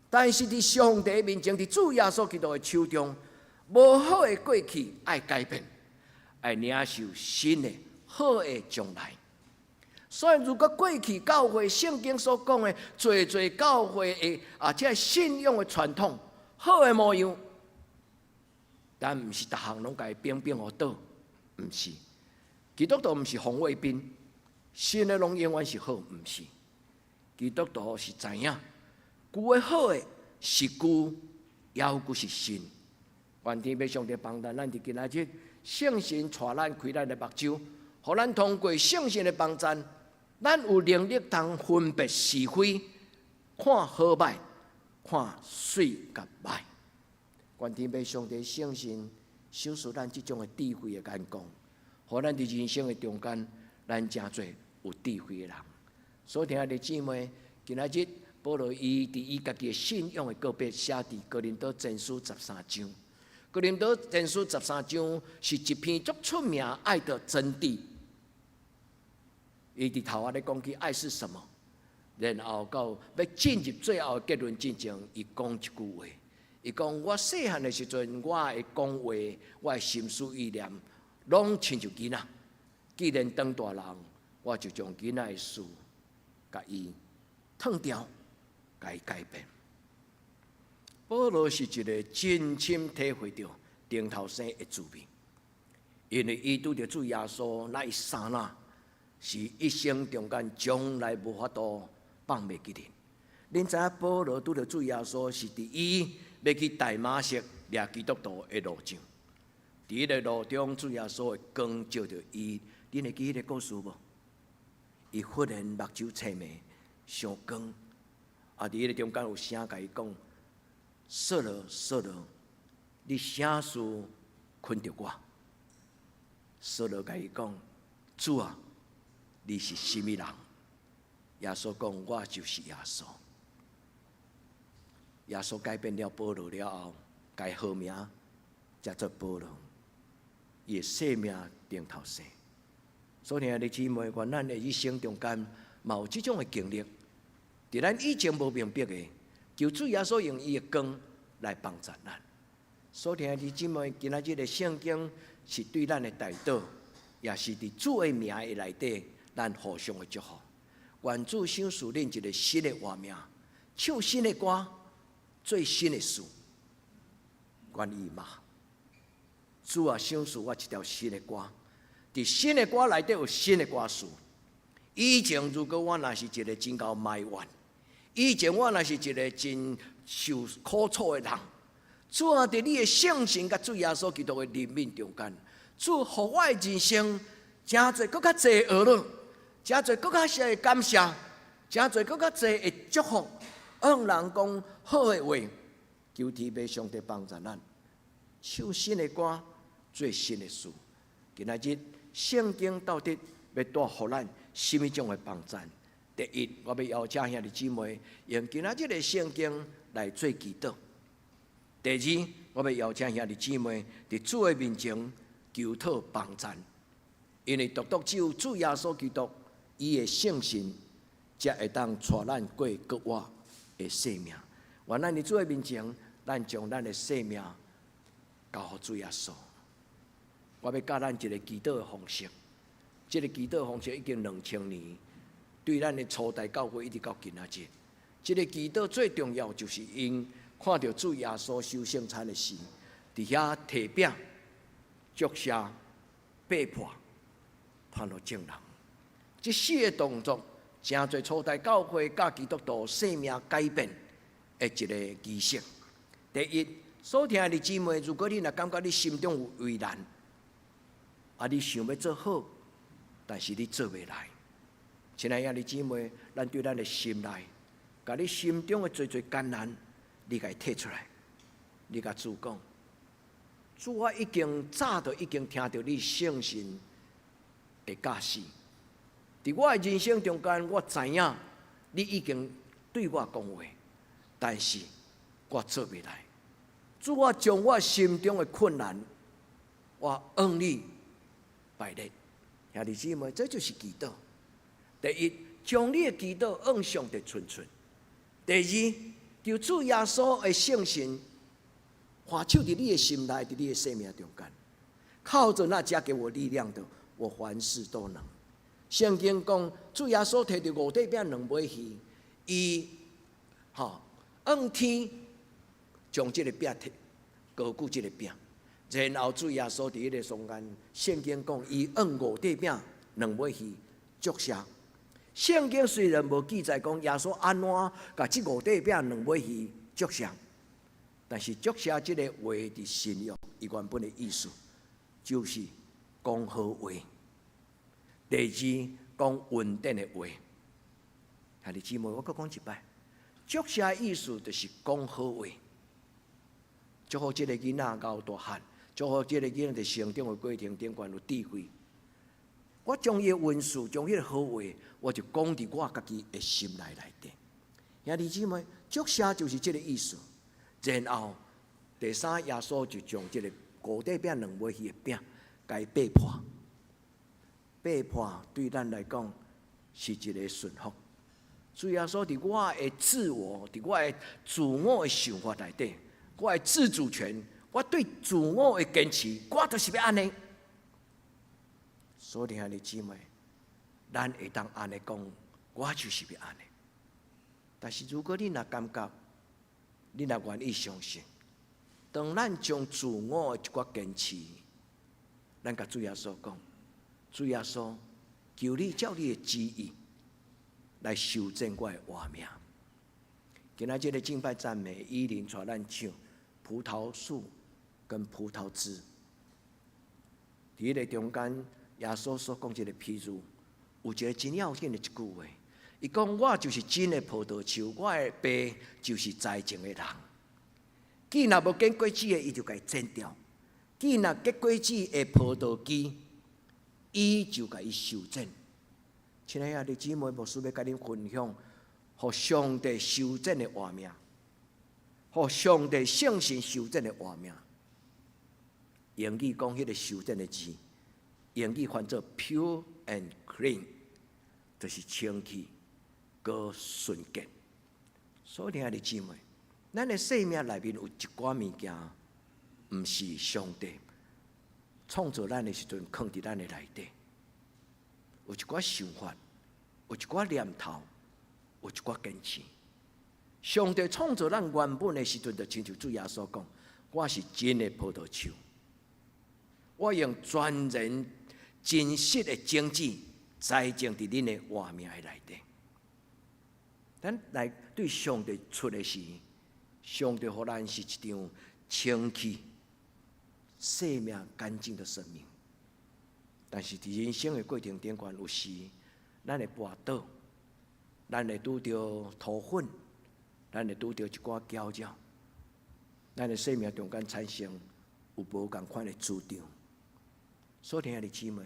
但是伫上帝面前，伫主耶稣基督的手中，无好的过去爱改变，爱领受新的好的将来。所以，如果过去教会圣经所讲的，侪教会的即信仰的传统，好的模样，但毋是逐项拢甲伊变互倒，毋是。基督徒毋是防卫兵，新的拢永远是好，毋是。基督徒是知影，旧的好的是旧，也有旧是新。愿天父上帝帮咱，咱伫今仔日圣神带咱开咱的目睭，互咱通过圣神的帮助。咱有能力通分别是非，看好歹，看水甲歹。愿天父上帝圣神赏赐咱即种的智慧的眼光，互咱伫人生的中间，咱真侪有智慧的人。所以听的姊妹，今仔日保罗伊伫伊家己的信仰的告别，写伫哥林多前书13章。哥林多前书13章是一篇足出名爱的真谛。伊伫头仔咧讲起爱是什么，然后到要进入最后的结论之前，伊讲一句话，伊讲我细汉的时阵，我会讲话，我的心思意念，拢亲像囡仔。既然当大人，我就将囡仔的事，甲伊脱掉，甲伊改变。保罗是一个真深体会到顶头生的滋味，因为伊拄着主耶稣那一刹那。是一生中间从来无法度放袂记哩。恁知影保罗拄着主耶稣是伫伊要去大马色掠基督徒的路上，伫迄个路中，主耶稣的光照着伊。恁会记迄个故事无？伊忽然目睭青迷，上光，伫迄个中间有声甲伊讲：“扫罗，扫罗，你啥事困着我？”扫罗甲伊讲：“主啊！”你是什么人？耶稣讲：“我就是耶稣。”耶稣改变了保罗了后，改号名叫做保罗，伊的生命顶头生。所以，兄弟姊妹，愿咱的一生中间，嘛有这种的经历，伫咱以前无明白的，求主耶稣用伊的光来帮助咱。所以，兄弟姊妹，今仔日的圣经是对咱的代祷，也是伫主的名的内底。咱互相的祝福，愿主赏赐恁一个新的活命，唱新的歌，做新的事，愿意吗？主啊，赏赐我一条新的歌，伫新的歌内底有新的歌词。以前如果我若是一个真够埋怨，以前我若是一个真受苦楚的人，主啊，伫你的圣神甲主耶稣基督的怜悯中间，主互我的人生真侪搁较侪学了。真侪搁较侪的感谢，真侪搁较侪的祝福，向人讲好的话，求天父上帝帮助咱，唱新的歌，做新的事。今仔日圣经到底要带互咱什么种的帮助？第一，我要邀请兄弟姊妹用今仔日的圣经来做祈祷；第二，我要邀请兄弟姊妹伫主的面前求讨帮助，因为独只有主耶稣基督。伊的圣神，才会当带咱过搁活的生命。愿咱伫主的面前，咱将咱的生命交予主耶稣。我要教咱一个祈祷的方式，这个祈祷方式已经2000年，对咱的初代教会一直到今仔日。这个祈祷最重要就是因看到主耶稣受圣餐的时，伫遐提饼、祝谢、被迫、判落证人。这4个动作，真侪初代教会甲基督徒生命改变的一个仪式。第一，所听的姊妹，如果你若感觉你心中有为难，你想要做好，但是你做袂来。亲爱兄弟姊妹，咱对咱的心内，甲你心中的最艰难，你甲伊摕出来，你甲主讲，主我已经早就已经听到你圣神的教示，伫我的人生中间，我知影你已经对我讲话，但是我做袂来。主我将我心中的困难，我往你摆列。兄弟姊妹，这就是祈祷。第一，将你的祈祷往上帝存存；第二，求主耶稣的圣神化手伫你的心内，伫你的生命中间，靠着那加给我力量的，我凡事都能。圣经讲，主耶稣摕着五块饼两尾鱼，伊往天将这个饼高举这个饼，然后主耶稣伫迄个中间，圣经讲，伊往五块饼两尾鱼祝谢。圣经虽然无记载讲耶稣安怎甲这五块饼两尾鱼祝谢，但是祝谢这个话的新约，伊原本的意思就是讲好话。第二，讲稳定的话。兄弟姊妹，我搁讲一摆，祝谢的意思就是讲好话，祝福这个囡仔到大汉，祝福这个囡仔在成长的过程中间有智慧。我将伊的文字，将迄个好话，我就讲伫我家己的心内底。兄弟姊妹，祝谢就是这个意思。然后第三，耶稣就将这个五块饼两尾鱼的饼，甲伊掰破。掰破对咱来讲是一个顺服。主耶稣伫我的自我，伫我的自我的想法内底，我的自主权，我对自我的坚持，我就是要安尼。所以兄弟姊妹，咱会当安尼讲，我就是要安尼。但是如果你若感觉，你若愿意相信，当咱将自我的一寡坚持，咱甲主耶稣讲，主耶稣，求你照你的旨意来修正我的活命。今仔日的敬拜赞美，依林带咱唱葡萄树跟葡萄枝。伫迄个中间，耶稣所讲一个譬如，有一个真要紧的一句话，伊讲：我就是真的葡萄树，我的爸就是栽种的人。既若无结果子的，伊就甲伊剪掉；既若结果子的葡萄枝，伊就甲伊修正。亲爱的姊妹，牧师要甲恁分享，互上帝修正的活命，互上帝圣神修正的活命。英语讲迄个修正的字，英语翻作 pure and clean， 就是清气、个纯洁。所以，亲爱的姊妹，咱的生命内面有一寡物件，毋是上帝创造咱的时阵放伫咱的内底。有一寡想法，有一寡念头，有一寡坚持。上帝创造咱原本的时阵，就亲像主耶稣讲：我是真的葡萄树，我用全然真实的种子栽种伫恁的活命的内底。咱来对上帝出的是，上帝予咱是一张清气、生命干净的生命。但是伫人生的过程中间，有时咱会跌倒，咱会拄着土粉，咱会拄着一寡搅扰，咱的生命中间产生有无共款的主张。所以，亲爱的姊妹，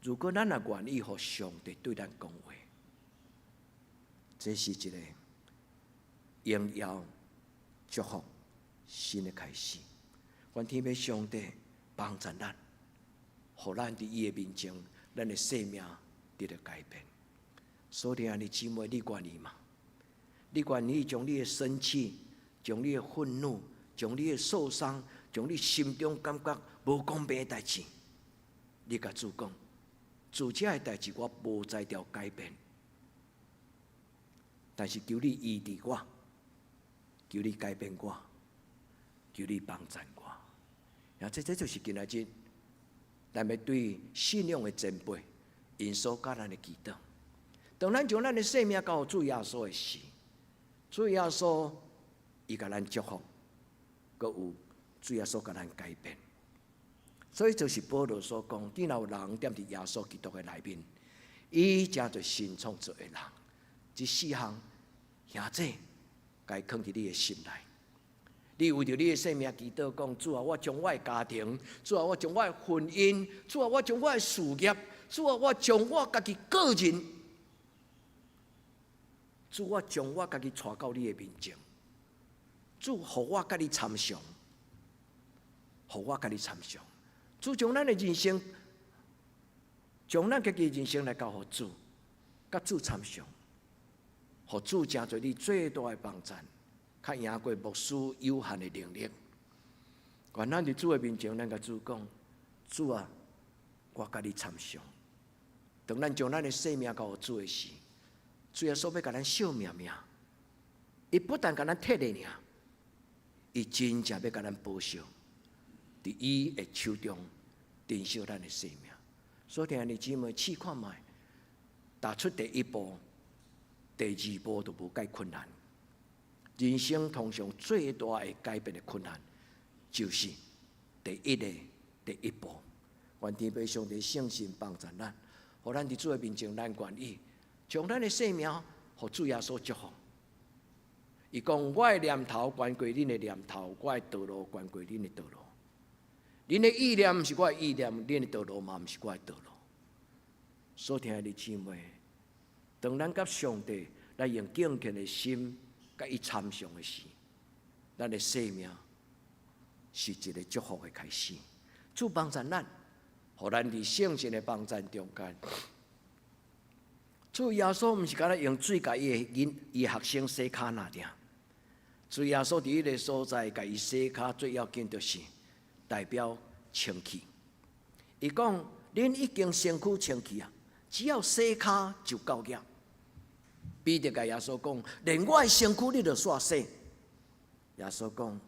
如果咱也愿意互上帝对咱讲话，这是一个荣耀、祝福、新的开始。愿天父上帝帮助咱。互咱伫伊的面前，咱的生命得到改变。所以，兄弟姊妹，你愿意吗？你愿意将你的生气、将你的愤怒、将你的受伤、将你心中感觉无公平的代志，你甲主讲，主这的代志我无在调改变，但是求你医治我，求你改变我，求你帮助我。然后这就是今仔日。咱要对信仰的前辈，因所教咱的祈祷。当咱将咱的生命交主耶稣的时，主耶稣伊甲咱祝福，阁有主耶稣甲咱改变。所以就是保罗所讲，既然有人踮伫耶稣基督的内面，伊才做新创造的人。这4项，兄弟，该放伫你的心内。你为着你的生命祈祷讲，主啊，我将我的家庭，主啊，我将我的婚姻，主啊，我将我的事业，主啊，我将我家己个人，主我将我家己带到你的面前，主，互我甲你参详，互我甲你参详。主将咱的人生，将咱家己的人生来交互主，甲主参详，互主成做你最大的帮助。较赢过牧师有限的能力，愿咱伫主的面前，咱甲主讲：主啊，我甲你参详。当咱将咱的生命交予主的时，主耶稣要甲咱惜命命，伊不但甲咱摕的尔，伊真正要甲咱保守，伫伊的手中珍惜咱的生命。所以，弟兄姊妹，试看卖，踏出第一步、第2步都无介困难。人生通常最大的改变的困难，就是第一步。愿天父上帝圣神帮助咱，互咱伫主的面前，咱愿意将咱的生命，互主耶稣祝福。伊讲：我的念头关过恁的念头，我的道路关过恁的道路。恁的意念毋是我的意念，恁的道路嘛毋是我的道路。所以，亲爱的姊妹，当咱甲上帝来用敬虔的心，甲伊参详的时，咱的生命是一个祝福的开始。主帮助咱，互咱伫圣神的帮助中间。主耶稣毋是干那用水甲伊的学生洗骹那尔。主耶稣伫迄个所在，甲伊洗骹，最要紧就是代表清气。伊讲：恁已经身躯清气啊，只要洗骹就够了。彼得甲耶稣讲：连我的身躯你都煞洗。耶稣讲：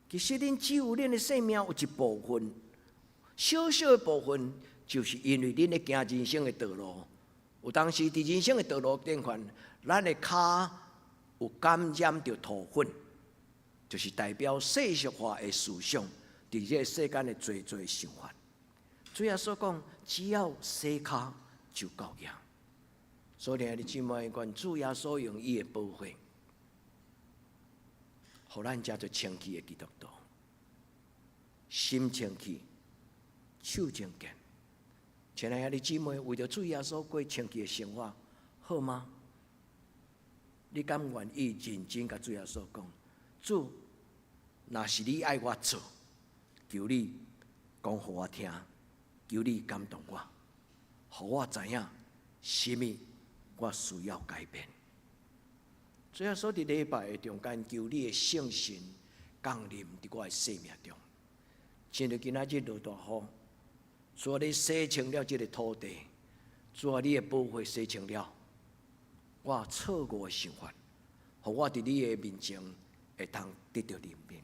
其实恁只有恁的生命有一部分，小小的部分，就是因为恁咧行人生的道路。有当时伫人生的道路顶款，咱的骹有感染着土粉，就是代表世俗化的思想伫这个世间的做想法。主耶稣讲：只要洗骹就够了。所以，弟兄姊妹，愿主耶稣用伊的保护，互咱才做清气的基督徒，心清气，手清健。亲爱的姊妹，为着主耶稣过清气的生活，好吗？你敢愿意认真甲主耶稣讲？主，若是你爱我做，求你讲互我听，求你感动我，互我知影什么我需要改变。主耶稣伫礼拜的中间，求你的圣神降临伫我的生命中。今日今仔日落大雨，主啊，你洗清了这个土地，主啊，你的保护洗清了我错误的想法，互我伫你的面前会通得到怜悯。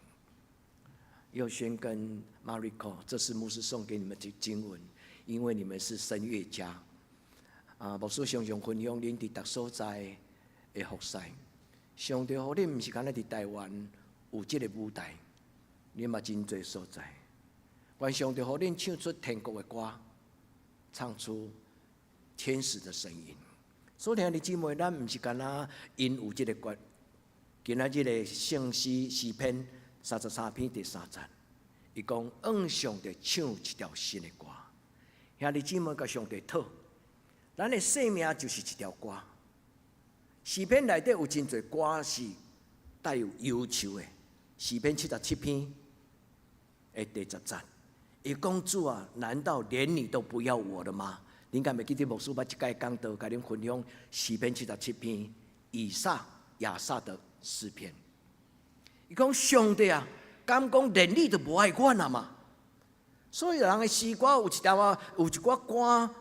佑轩跟 Mariko， 这是牧师送给你们的经文，因为你们是声乐家。牧师常常分享恁伫各所在的服侍。上帝互恁毋是干那伫台湾有这个舞台，恁嘛真侪所在。愿上帝互恁唱出天国的歌，唱出天使的声音。所以，兄弟姊妹，咱毋是干那因有这个歌，今仔日的圣诗篇33篇第3节，伊讲向上帝唱一条新的歌。兄弟姊妹，甲上帝讨，咱的生命就是一条歌。诗篇内底有真侪歌是带有忧愁的。诗篇77篇的第10节，伊讲主啊，难道连你都不要我了吗？恁敢袂记得牧师捌一届讲道，甲恁分享诗篇77篇以撒亚撒的诗篇。伊讲上帝啊，敢讲连你都无爱我了吗？所以人的诗歌有一条有一寡歌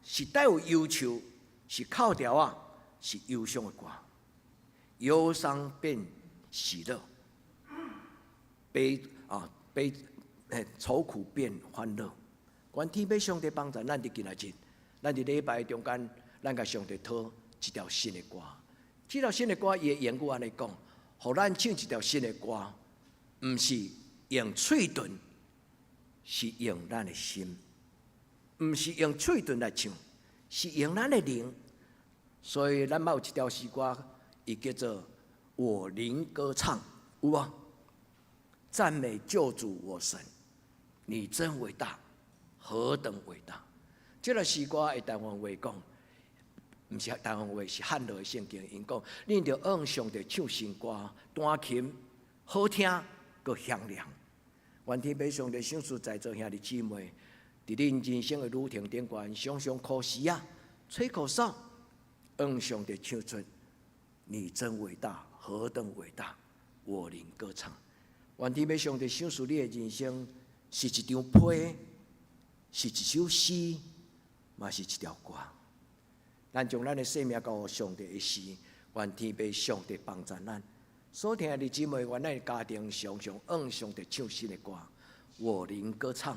是带有忧愁，是靠调啊，是忧伤的歌。忧伤变喜乐，愁苦变欢乐。愿天父上帝帮助咱伫今仔日，咱伫礼拜中间，咱甲上帝讨一条新的歌。这条新的歌，伊的言语安尼讲，互咱唱一条新的歌，毋是用嘴唇是用咱的心，毋是用嘴唇来唱，是用咱的灵。所以咱有一条诗歌，伊叫做《我灵歌唱》，有无？赞美救主我神，你真伟大，何等伟大！这个诗歌的台湾话讲，毋是台湾话，是汉语的圣经。因讲，恁着向上帝唱新歌，弹琴好听，阁响亮。愿天父上帝赏赐在座兄弟姊妹，伫恁人生的旅程顶悬，常常考试啊，吹口哨，向上帝唱出你真伟大，何等伟大！我灵歌唱。愿天父上帝赏赐你的人生，是一张批，是一首诗，嘛是一条歌。咱将咱的生命交予上帝的诗，愿天父上帝帮助咱。所听的姊妹，愿咱的家庭常常向上帝唱新的歌。我灵歌唱，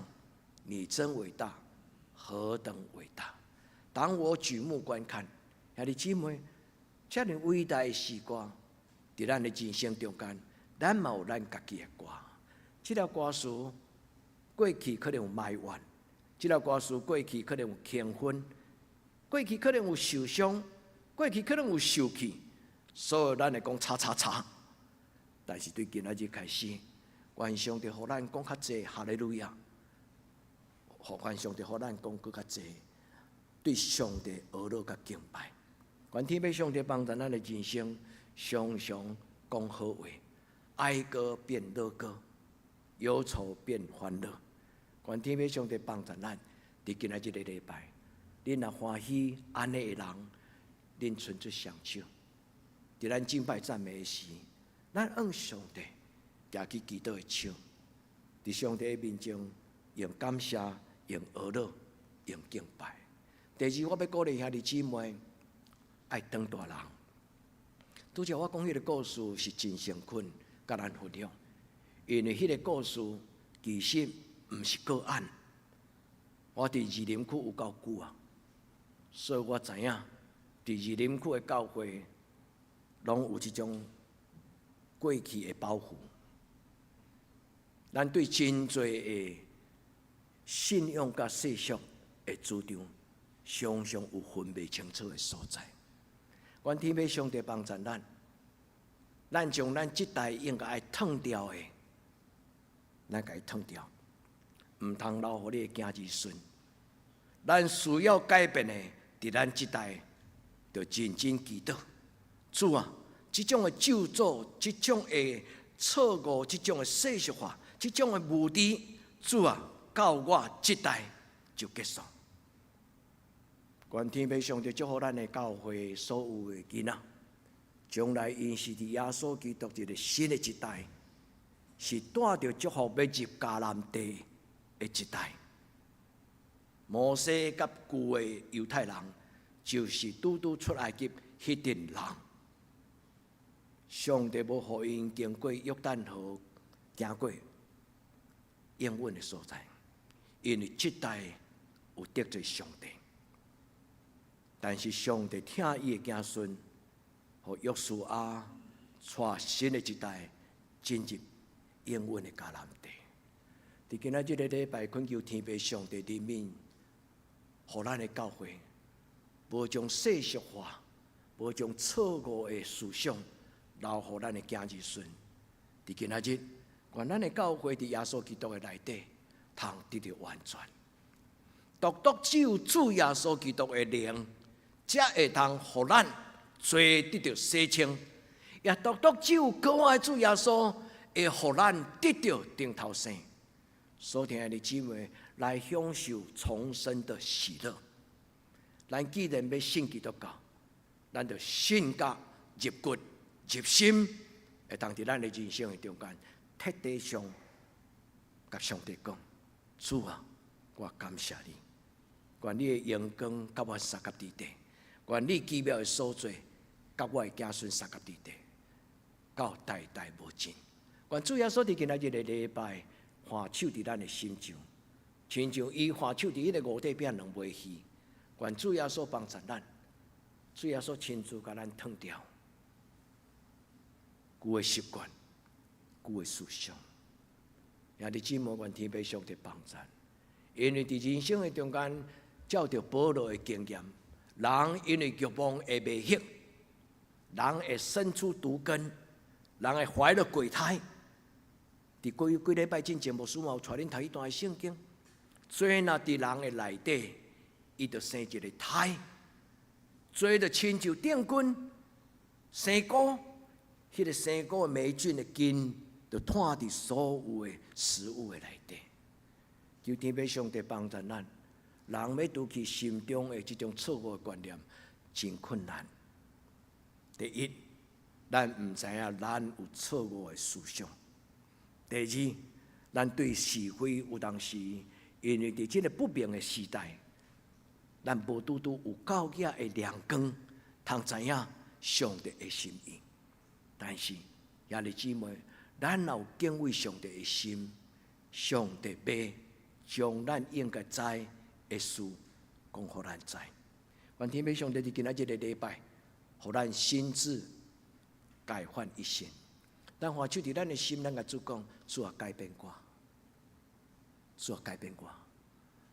你真伟大，何等伟大！当我举目观看，兄弟姊妹，这样伟大的诗歌，在咱的人生中间，咱嘛有咱家己的歌。这条歌词过去可能有埋怨，这条歌词过去可能有轻分，过去可能有受伤，过去可能有受气，所有咱会讲叉叉叉。但是对今仔日开始，愿上帝互咱讲较济哈利路亚，愿上帝互咱讲更较济对上帝阿乐甲敬拜。愿天父上帝帮助咱的人生，常常讲好话，哀歌变乐歌，忧愁变欢乐。愿天父上帝帮助咱，伫今仔日的礼拜，恁若欢喜安尼的人，恁伸出双手，伫咱敬拜赞美的时。咱向上帝举起祈祷的手，伫上帝的面前用感谢、用阿乐、用敬拜。第二，我要鼓励兄弟姊妹爱当大人。拄则我讲迄个故事是真诚恳，甲咱分享，因为迄个故事其实毋是个案。我伫二林区有够久啊，所以我知影伫二林区的教会，拢有即种过去的包袱，咱对真侪的信仰甲世俗的主张，常常有分袂清楚的所在。愿天父上帝帮助咱，咱将咱即代应该爱脱掉的，咱甲伊脱掉，毋通留互你的囝儿孙。咱需要改变的，伫咱即代，就认真祈祷，主啊！这种的咒诅，这种的错误，这种的世俗化，这种的无知，主啊，到我这代就结束。愿天父上帝祝福咱的教会所有的囡仔，将来因是伫耶稣基督一个新的一代，是带着祝福要入迦南地的一代。摩西甲旧的犹太人，就是拄出埃及迄群人。上帝要互因经过约旦河，行过应允的所在，因为这代有得罪上帝。但是上帝听伊的子孙，互约书亚带新的一代进入应允的迦南地。伫今仔日的礼拜，恳求天父上帝怜悯，互咱的教会，无将世俗化，无将错误的思想留互咱的囝儿孙。伫今仔日，愿咱的教会伫耶稣基督的内底，通得到完全。独只有主耶稣基督的灵，才会通互咱罪得到洗清；也独只有可爱的主耶稣，会互咱得到顶头生。所听的姊妹来享受重生的喜乐。咱既然要信基督教，咱就信甲入骨入心，会当伫咱的人生的中间，彻底上甲上帝讲：主啊，我感谢你，愿你的阳光甲我三甲伫地，愿你奇妙的所做甲我的子孙三甲伫地，到代代无尽。愿主耶稣伫今仔日的礼拜，换手伫咱的心上，亲像伊换手伫迄个五块饼两尾鱼。愿主耶稣帮助咱，主耶稣亲自甲咱脱掉旧的习惯、旧的思想。兄弟姊妹，愿天父上帝帮助。因为伫人生的中间，照着保罗的经验，人因为欲望会未歇，人会生出毒根，人会怀了鬼胎。伫过去几礼拜之前，牧师嘛有带恁读一段圣经，罪若伫人的内底，伊就生一个胎，罪就亲像电棍，生菇，迄个生菇的霉菌的根，就摊伫所有的食物的内底。求天父上帝帮助咱，人要拄起心中的这种错误的观念，真困难。第一，咱唔知影咱有错误的思想。第二，咱对是非有当时，因为伫这个不明的时代，咱无拄有够野的亮光，通知影上帝的心意。但是，兄弟姊妹，咱若有敬畏上帝的心，上帝要将咱应该知的事讲互咱知。愿天父上帝伫今仔日个礼拜，互咱心智改换一新。咱还手伫咱的心，咱甲主讲，主啊改变我，主啊改变我，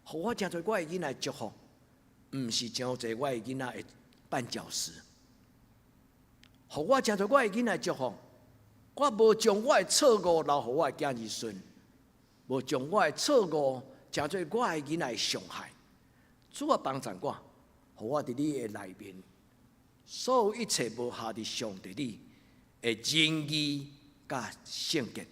互我真侪我的囡仔祝福，毋是真侪我的囡仔会绊脚石。互我真侪我的囡仔祝福，我无将我的错误留互我的囝儿孙，无将我的错误真侪我的囡仔的伤害。主啊帮助我，互我伫你的内面，所有一切无下伫上帝你的仁义甲圣洁。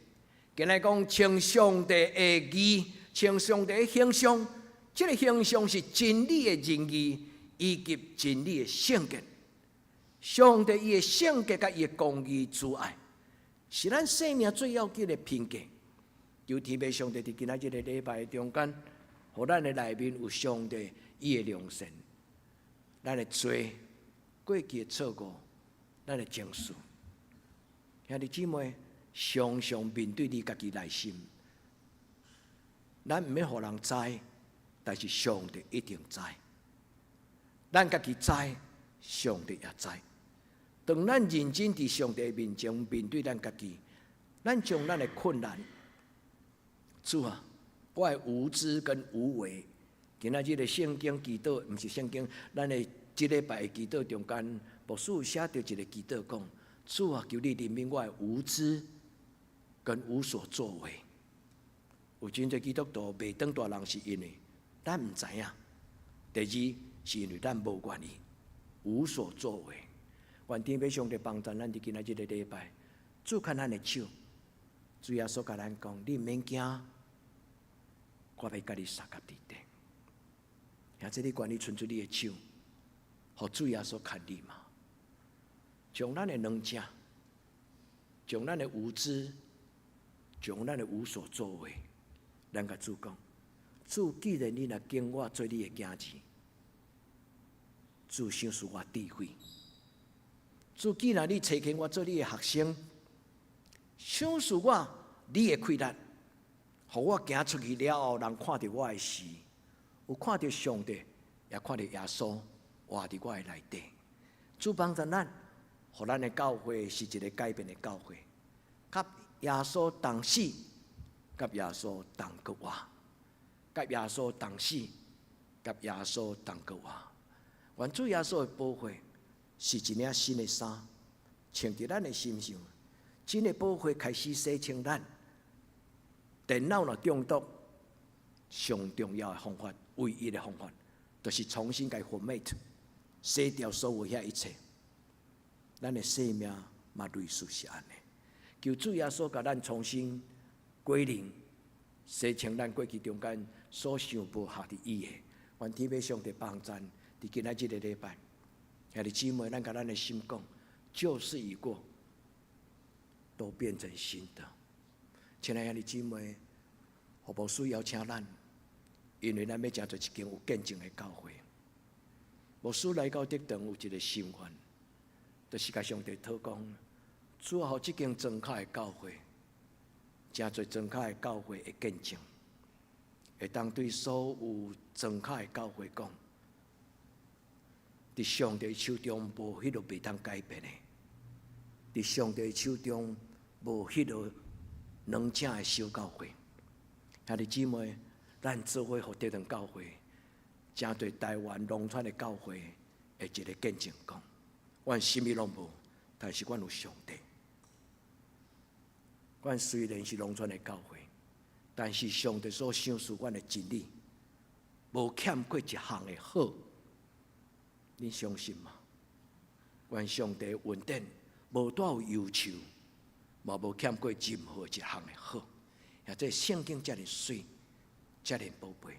今日讲称上帝的义，称上帝的形象，这个形象是真理的仁义，以及真理的圣洁。上帝伊的圣洁甲伊的公义慈爱，是咱生命最要紧的品格。求天父上帝伫今仔日个礼拜中间，互咱的内面有上帝伊的良善，咱的罪、过去的错误，咱的情绪。兄弟姊妹，常常面对你家己内心，咱毋免互人知，但是上帝一定知。咱家己知，上帝也知。当咱认真伫上帝面前面对咱家己，咱将咱的困难，主啊，我的无知跟无为，今仔日的圣经祈祷，毋是圣经，咱的即礼拜的祈祷中间，牧师有写到一个祈祷讲。主啊，求你怜悯我的无知跟无所作为。有真侪基督徒袂当大人，是因为咱毋知影；第二是因为咱无愿意无所作为。愿天父上帝帮助咱伫今仔日个礼拜，主看咱的手，主耶稣甲咱讲：你毋免惊，我要甲你相合伫地。现在你愿意伸出你的手，互主耶稣看你嘛？将咱的软弱，将咱的无知，将咱的无所作为，咱甲主讲：主，既然你若经我做你的囝子，主赏赐我智慧；主，既然你找起我做你的学生，赏赐我你的开力，互我行出去了后，人看到我的时，有看到上帝，也看到耶稣活伫我的内底。主帮助咱。互咱的教会是一个改变的教会，甲耶稣同死，甲耶稣同过活，甲耶稣同死，甲耶稣同过活。愿主耶稣的保护是一领新的衫，穿伫咱的身上。真的保护开始洗清咱。电脑若中毒，上重要的方法，唯一的方法，就是重新甲 format， 洗掉所有遐一切。咱的生命嘛类似是安尼，求主耶稣甲咱重新归零，洗清咱过去中间所想无下伫伊的。愿天父上帝帮助，伫今仔日个礼拜，兄弟姊妹，咱甲咱的心讲，旧事已过，都变成新的。亲爱兄弟姊妹，何牧师邀请咱，因为咱要成做一间有见证的教会。牧师来到德堂有一个心愿。就是甲上帝讨讲，主啊，互即间庄脚的教会，真侪庄脚的教会会见证，会当对所有庄脚的教会讲，伫上帝手中无迄落袂当改变的，伫上帝手中无迄落软正的小教会。兄弟姊妹，咱做伙互地堂教会，正对台湾农村的教会的一个见证讲，阮什么拢无，但是阮有上帝。阮虽然是农村的教会，但是上帝所赏赐阮的真理，无欠过一项的好。你相信吗？阮上帝恩典无带有忧愁，嘛无欠过任何一项的好。也这圣经遮尔水，遮尔宝贝，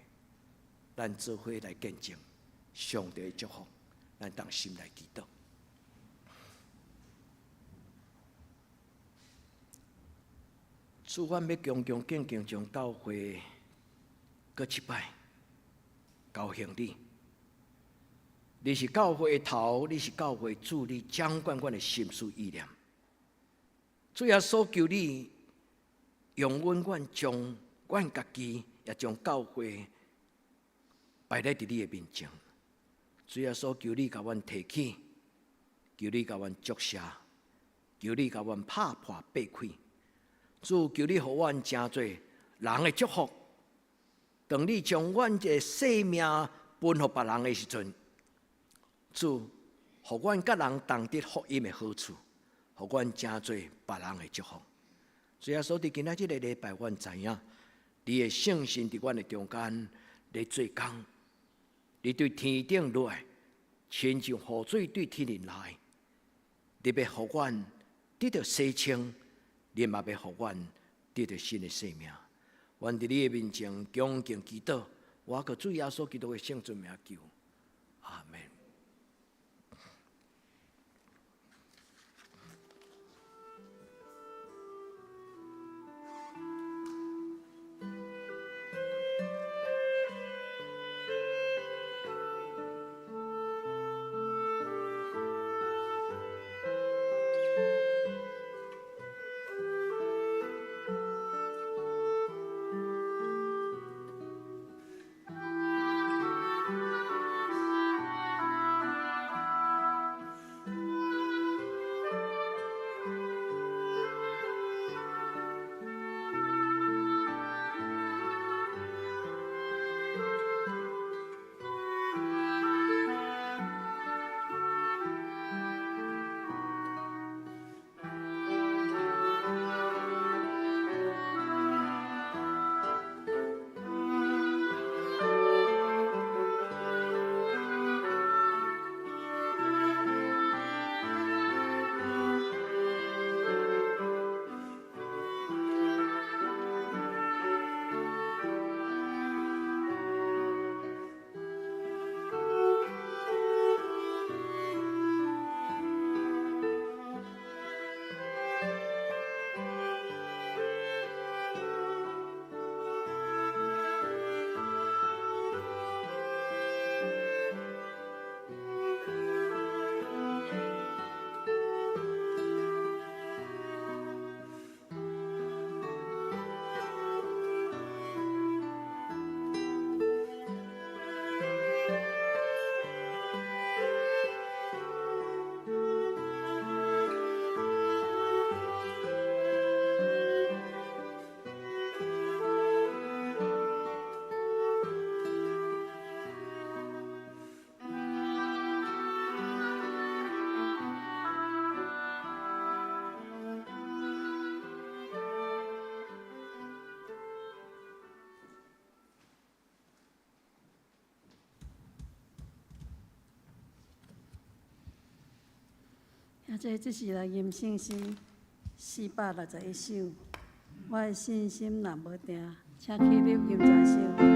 咱做伙来见证上帝的祝福，咱当心来祈祷。主，阮要恭恭敬敬将教会搁一摆，高兴你。你是教会的头，你是教会主，你掌管阮的心思意念。主要所求你用阮将阮家己，也将教会摆在你的面前。主要所求你甲阮提起，求你甲阮祝谢，求你甲阮拍破掰开。主求你，互阮真多人的祝福。当你将阮这生命分予别人的时阵，主，互阮甲人同得福音的好处，互阮真多别人的祝福。主耶稣，伫今仔日个礼拜，阮知影你的圣神伫阮的中间咧做工，你对天顶落来，亲像雨水对天灵来，你要互阮得到洗清。你嘛要互阮得到新的生命。阮伫你的面前恭敬祈祷，我靠主耶稣基督的圣尊名求，阿门。这是来吟圣诗461首。我的信心若无定，请起立吟全首。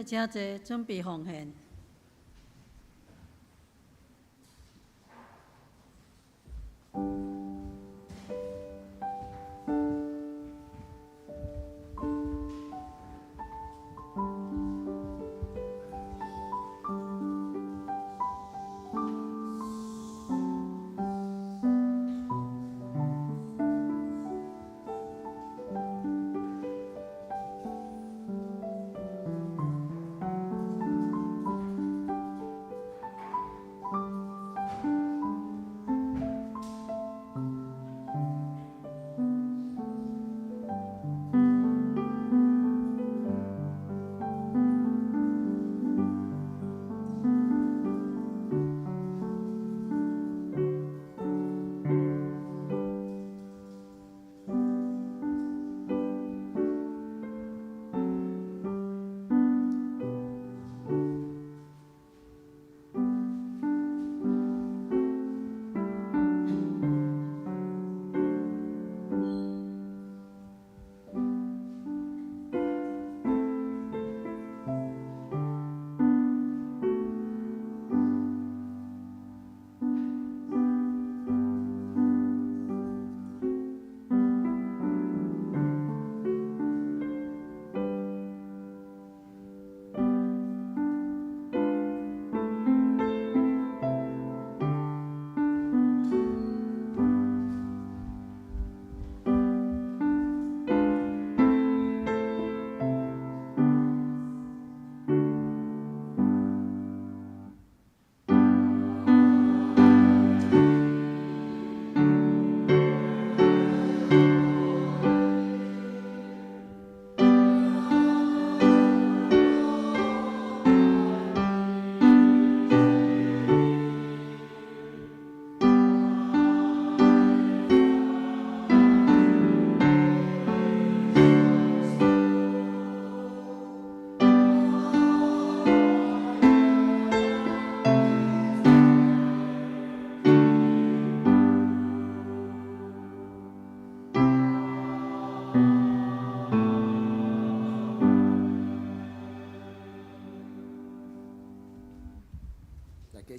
来请坐，准备奉献。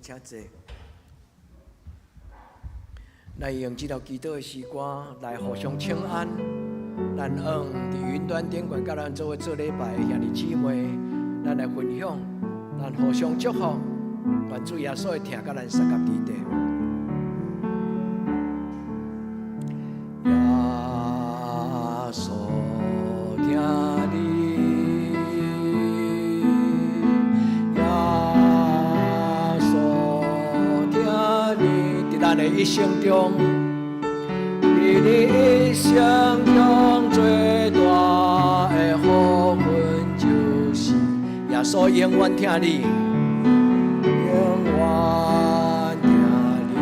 请坐。咱用这条祈祷的诗歌来互相请安。咱用伫云端顶悬，甲咱做伙做礼拜的兄弟姊妹，咱来分享，咱互相祝福，愿主耶稣会听甲咱三甲地地。耶稣听你。 咱的一生中，在你一生中最大的福分，就是耶稣永远听你，永远听你，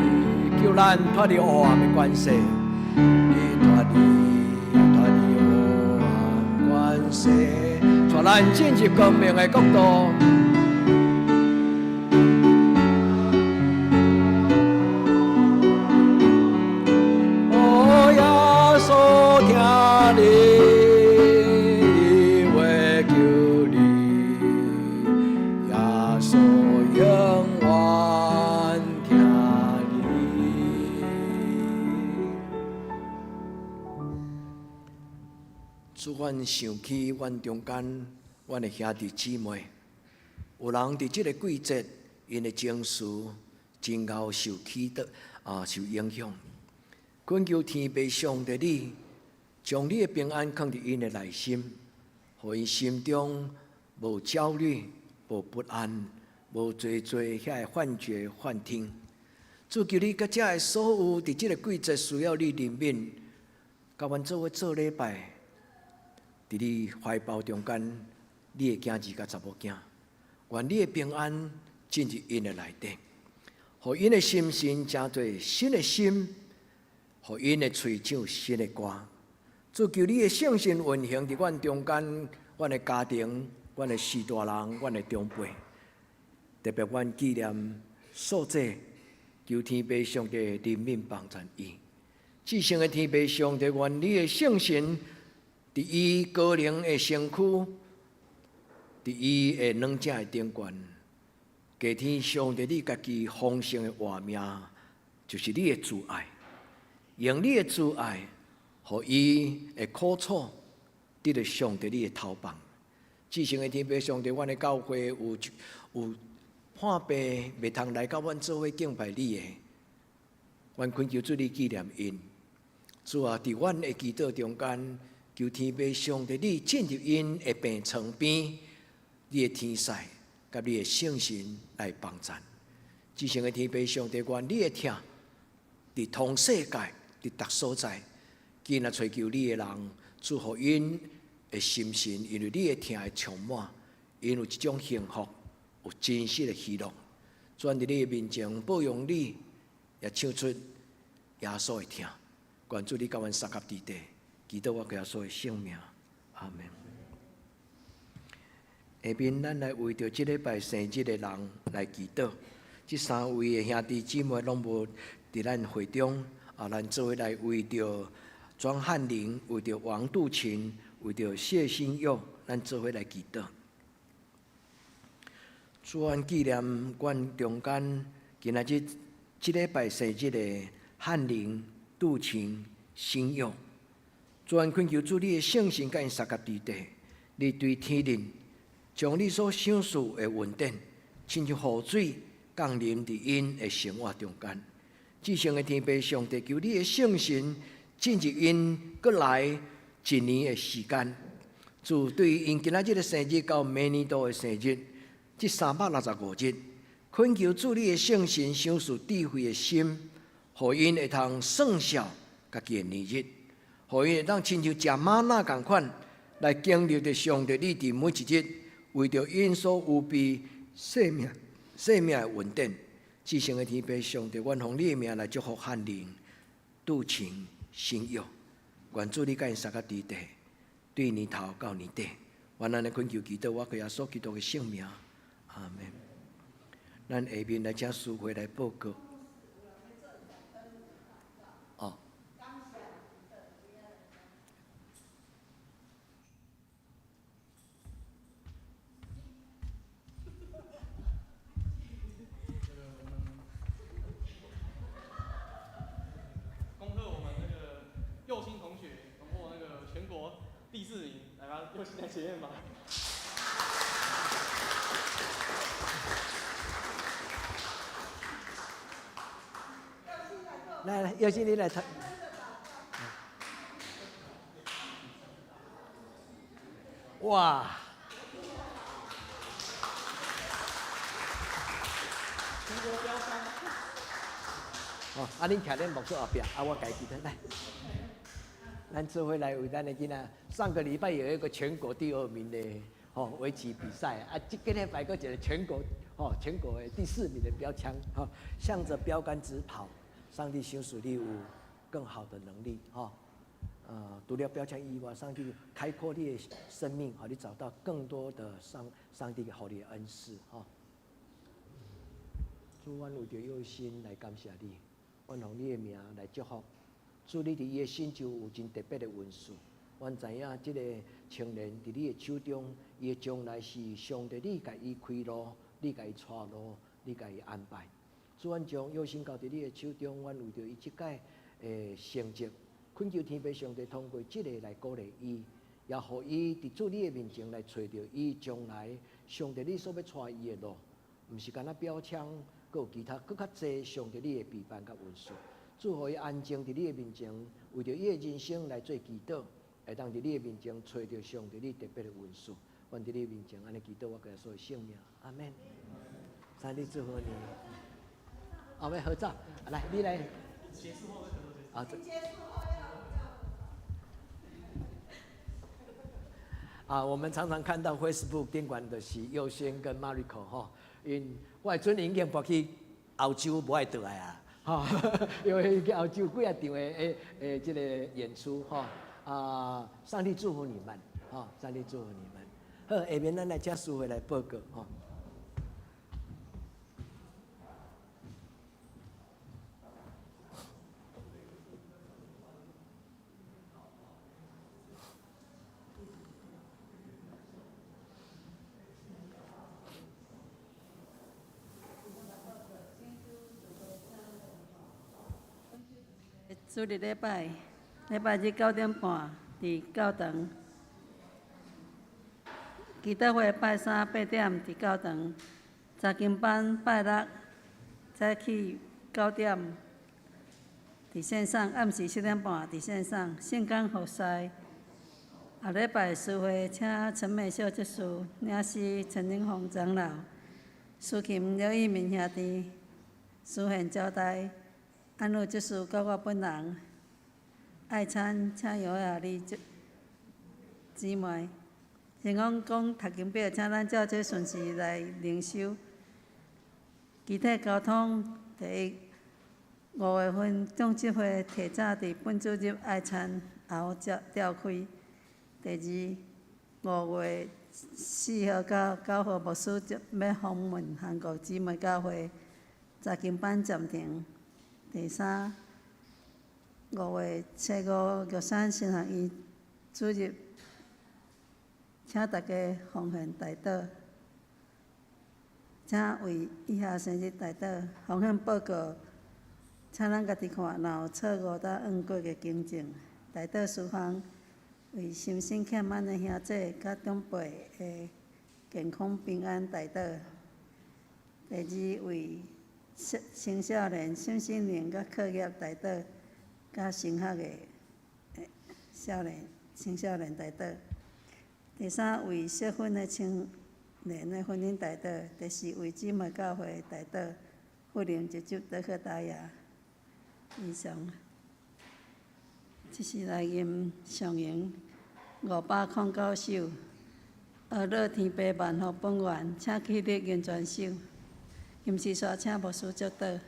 救咱脱离黑暗的关系，脱离黑暗关系，带咱进入光明的国度。 你为救你，耶稣永远听你。主，阮想起阮中间，阮的兄弟姊妹，有人伫这个季节，因的情绪真够受受影响。恳求天父上帝你。 将你的平安放伫因的内心，互因心中无焦虑、无不安、无多遐幻觉、幻听。主求你，甲遮的所有伫即个季节需要你怜悯，甲阮做伙做礼拜，伫你怀抱中间，你的囝儿甲查某囝，愿你的平安进入因的内底，互因的心神真侪新的心，互因的喙唱新的歌。 主求你的圣神运行伫阮中间，阮的家庭、阮的士大人、阮的长辈，特别阮纪念数者，求天父上帝怜悯帮助伊。至圣的天父上帝，愿你的圣神伫伊高灵的身躯伫伊的软正的顶悬，加添上帝你家己丰盛的画面，就是你的慈爱，用你的慈爱，互伊的苦楚得到上帝你的头棒。至圣的天父上帝，阮的教会有判病袂通来到阮做伙敬拜你的，阮恳求主你纪念因。主啊，伫阮的祈祷中间，求天父上帝你进入因的病床边，你的天使甲你的圣神来帮助。至圣的天父上帝，愿你的听，伫通世界，伫逐所在，今仔追求你的人，祝福因的心神，因为你的听会充满，因有一种幸福，有真实的喜乐。转伫你的面前保养你，也唱出耶稣的听。愿主你甲阮三合伫地，祈祷我耶稣的性命，阿门。下面咱来为着即礼拜生日的人来祈祷。即3位的兄弟姊妹拢无伫咱会中，咱做伙来为着庄汉林，为着王杜琴，为着谢新佑，咱做伙来祈祷。主安纪念阮中间今仔日即礼拜生日的汉林、杜琴、新佑。主安恳求主你的圣神甲因三合伫地，你对天灵，将你所想事的稳定，亲像雨水降临伫因的生活中间。至圣的天父上帝，求你的圣神进入因过来一年的时间。主对因今仔日的生日到明年度的生日，这365日，恳求主你的圣神赏赐智慧的心，互因会通算数家己的年日，互因会当亲像食玛纳共款，来经历着上帝你伫每一日为着因所有备生命的稳定。至圣的天父上帝，愿奉你的名来祝福汉灵、杜情、新佑。愿主你甲因三合伫地，对年头到年底，愿咱的恳求祈祷，我耶稣基督的圣名，阿门。咱下面来请师会来报告。第4名，来吧，佑星在前面吧。来，佑星你来谈。哇！哦，恁徛恁木桌后壁，我家己来。咱做伙来为咱的囡仔，上个礼拜有一个全国第2名的围棋比赛今天摆个一个全国的第4名的标枪向着标杆直跑。上帝赏赐你有更好的能力除了标枪以外，上帝开阔你的生命，你找到更多的上帝给你的恩赐主，阮为着有心来感谢你，阮用你的名来祝福。主，你伫伊的心就有真特别的运数。阮知影，即个青年伫你的手中，伊的将来是上帝你甲伊开路，你甲伊带路，你甲伊安排。主，阮将有心交伫你的手中，阮为着伊即届的成绩，恳求天父上帝通过即个来鼓励伊，也互伊伫主你的面前来找到伊将来上帝你所要带伊的路，毋是干那标枪，阁有其他更较济上帝你的陪伴甲运数。主，互伊安静伫你的面前，为着伊的人生来做祈祷，会当伫你的面前找到上帝你特别的运数。愿伫你面前安尼祈祷，我耶稣的圣名，阿门。上帝祝福你。我们合照，来，你来。结束后再结束。我们常常看到 Facebook 顶管的是佑轩跟 Mariko 因我的阵营已经跑去澳洲，无爱倒来因为去澳洲几啊场的这个演出上帝祝福你们上帝祝福你们。好，下面咱来请师父来报告主日礼拜日9点半伫教堂，祈祷会拜3 8点伫教堂，查经班拜6早起9点伫线上，暗时7点半伫线上。圣光服侍，下礼拜诗会请陈美秀执事领诗陈永峰长老，苏琴刘义民兄弟书献交代。安乐执事甲我本人，爱餐请姚雅丽姊妹。先讲读经表，请咱照这顺序来灵修。集体交通第一，5月份总集会提早伫本主日爱餐后召开。第二，5月4号到9号牧师要访问韩国姊妹教会，查经班暂停。第三，5月7号玉山新学院主日，请大家奉献代祷，请为以下生日代祷奉献报告，请咱家己看，若有错误搭按过嘅更正。代祷书房为心身欠安的兄弟甲长辈的健康平安代祷。第二为青少年、身心灵甲课业代祷，甲升学的青少年代祷。第三为适婚的青年的婚姻代祷。第四为姊妹教会代祷，福灵一祝德克达亚。以上，这是来吟上吟509首，乐天父万福本愿，请起立吟全首。吟诗煞请牧师祝祷。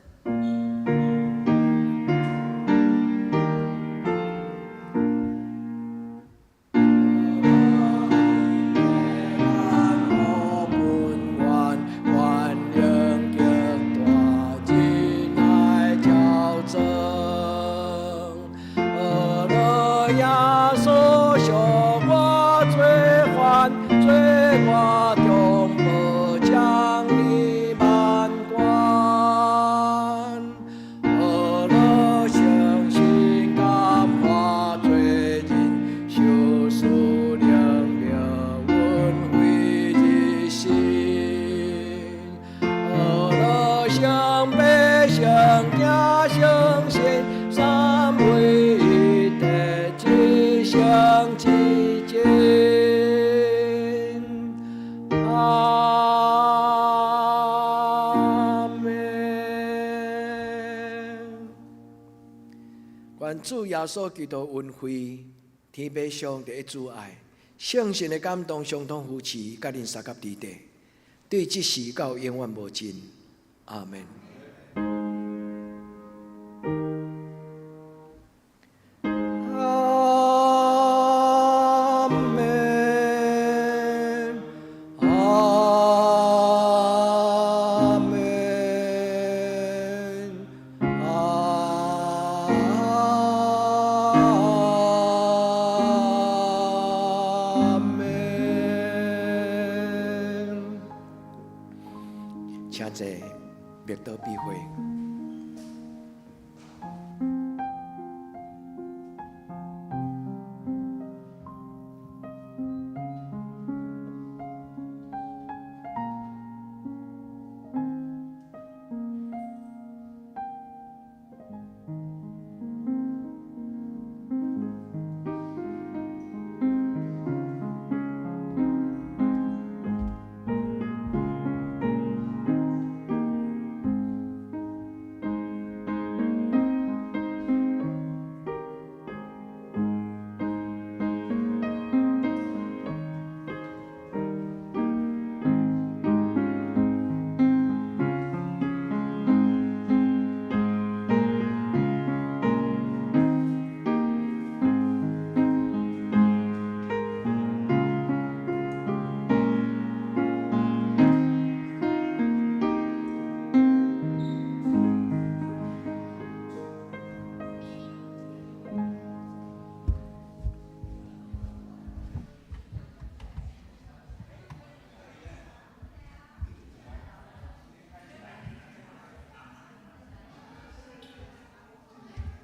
主耶稣基督恩惠、天父上帝的主爱、圣神的感动，相通扶持，甲恁三甲伫地，对即时到永远无尽。阿门。请坐，灭道必会。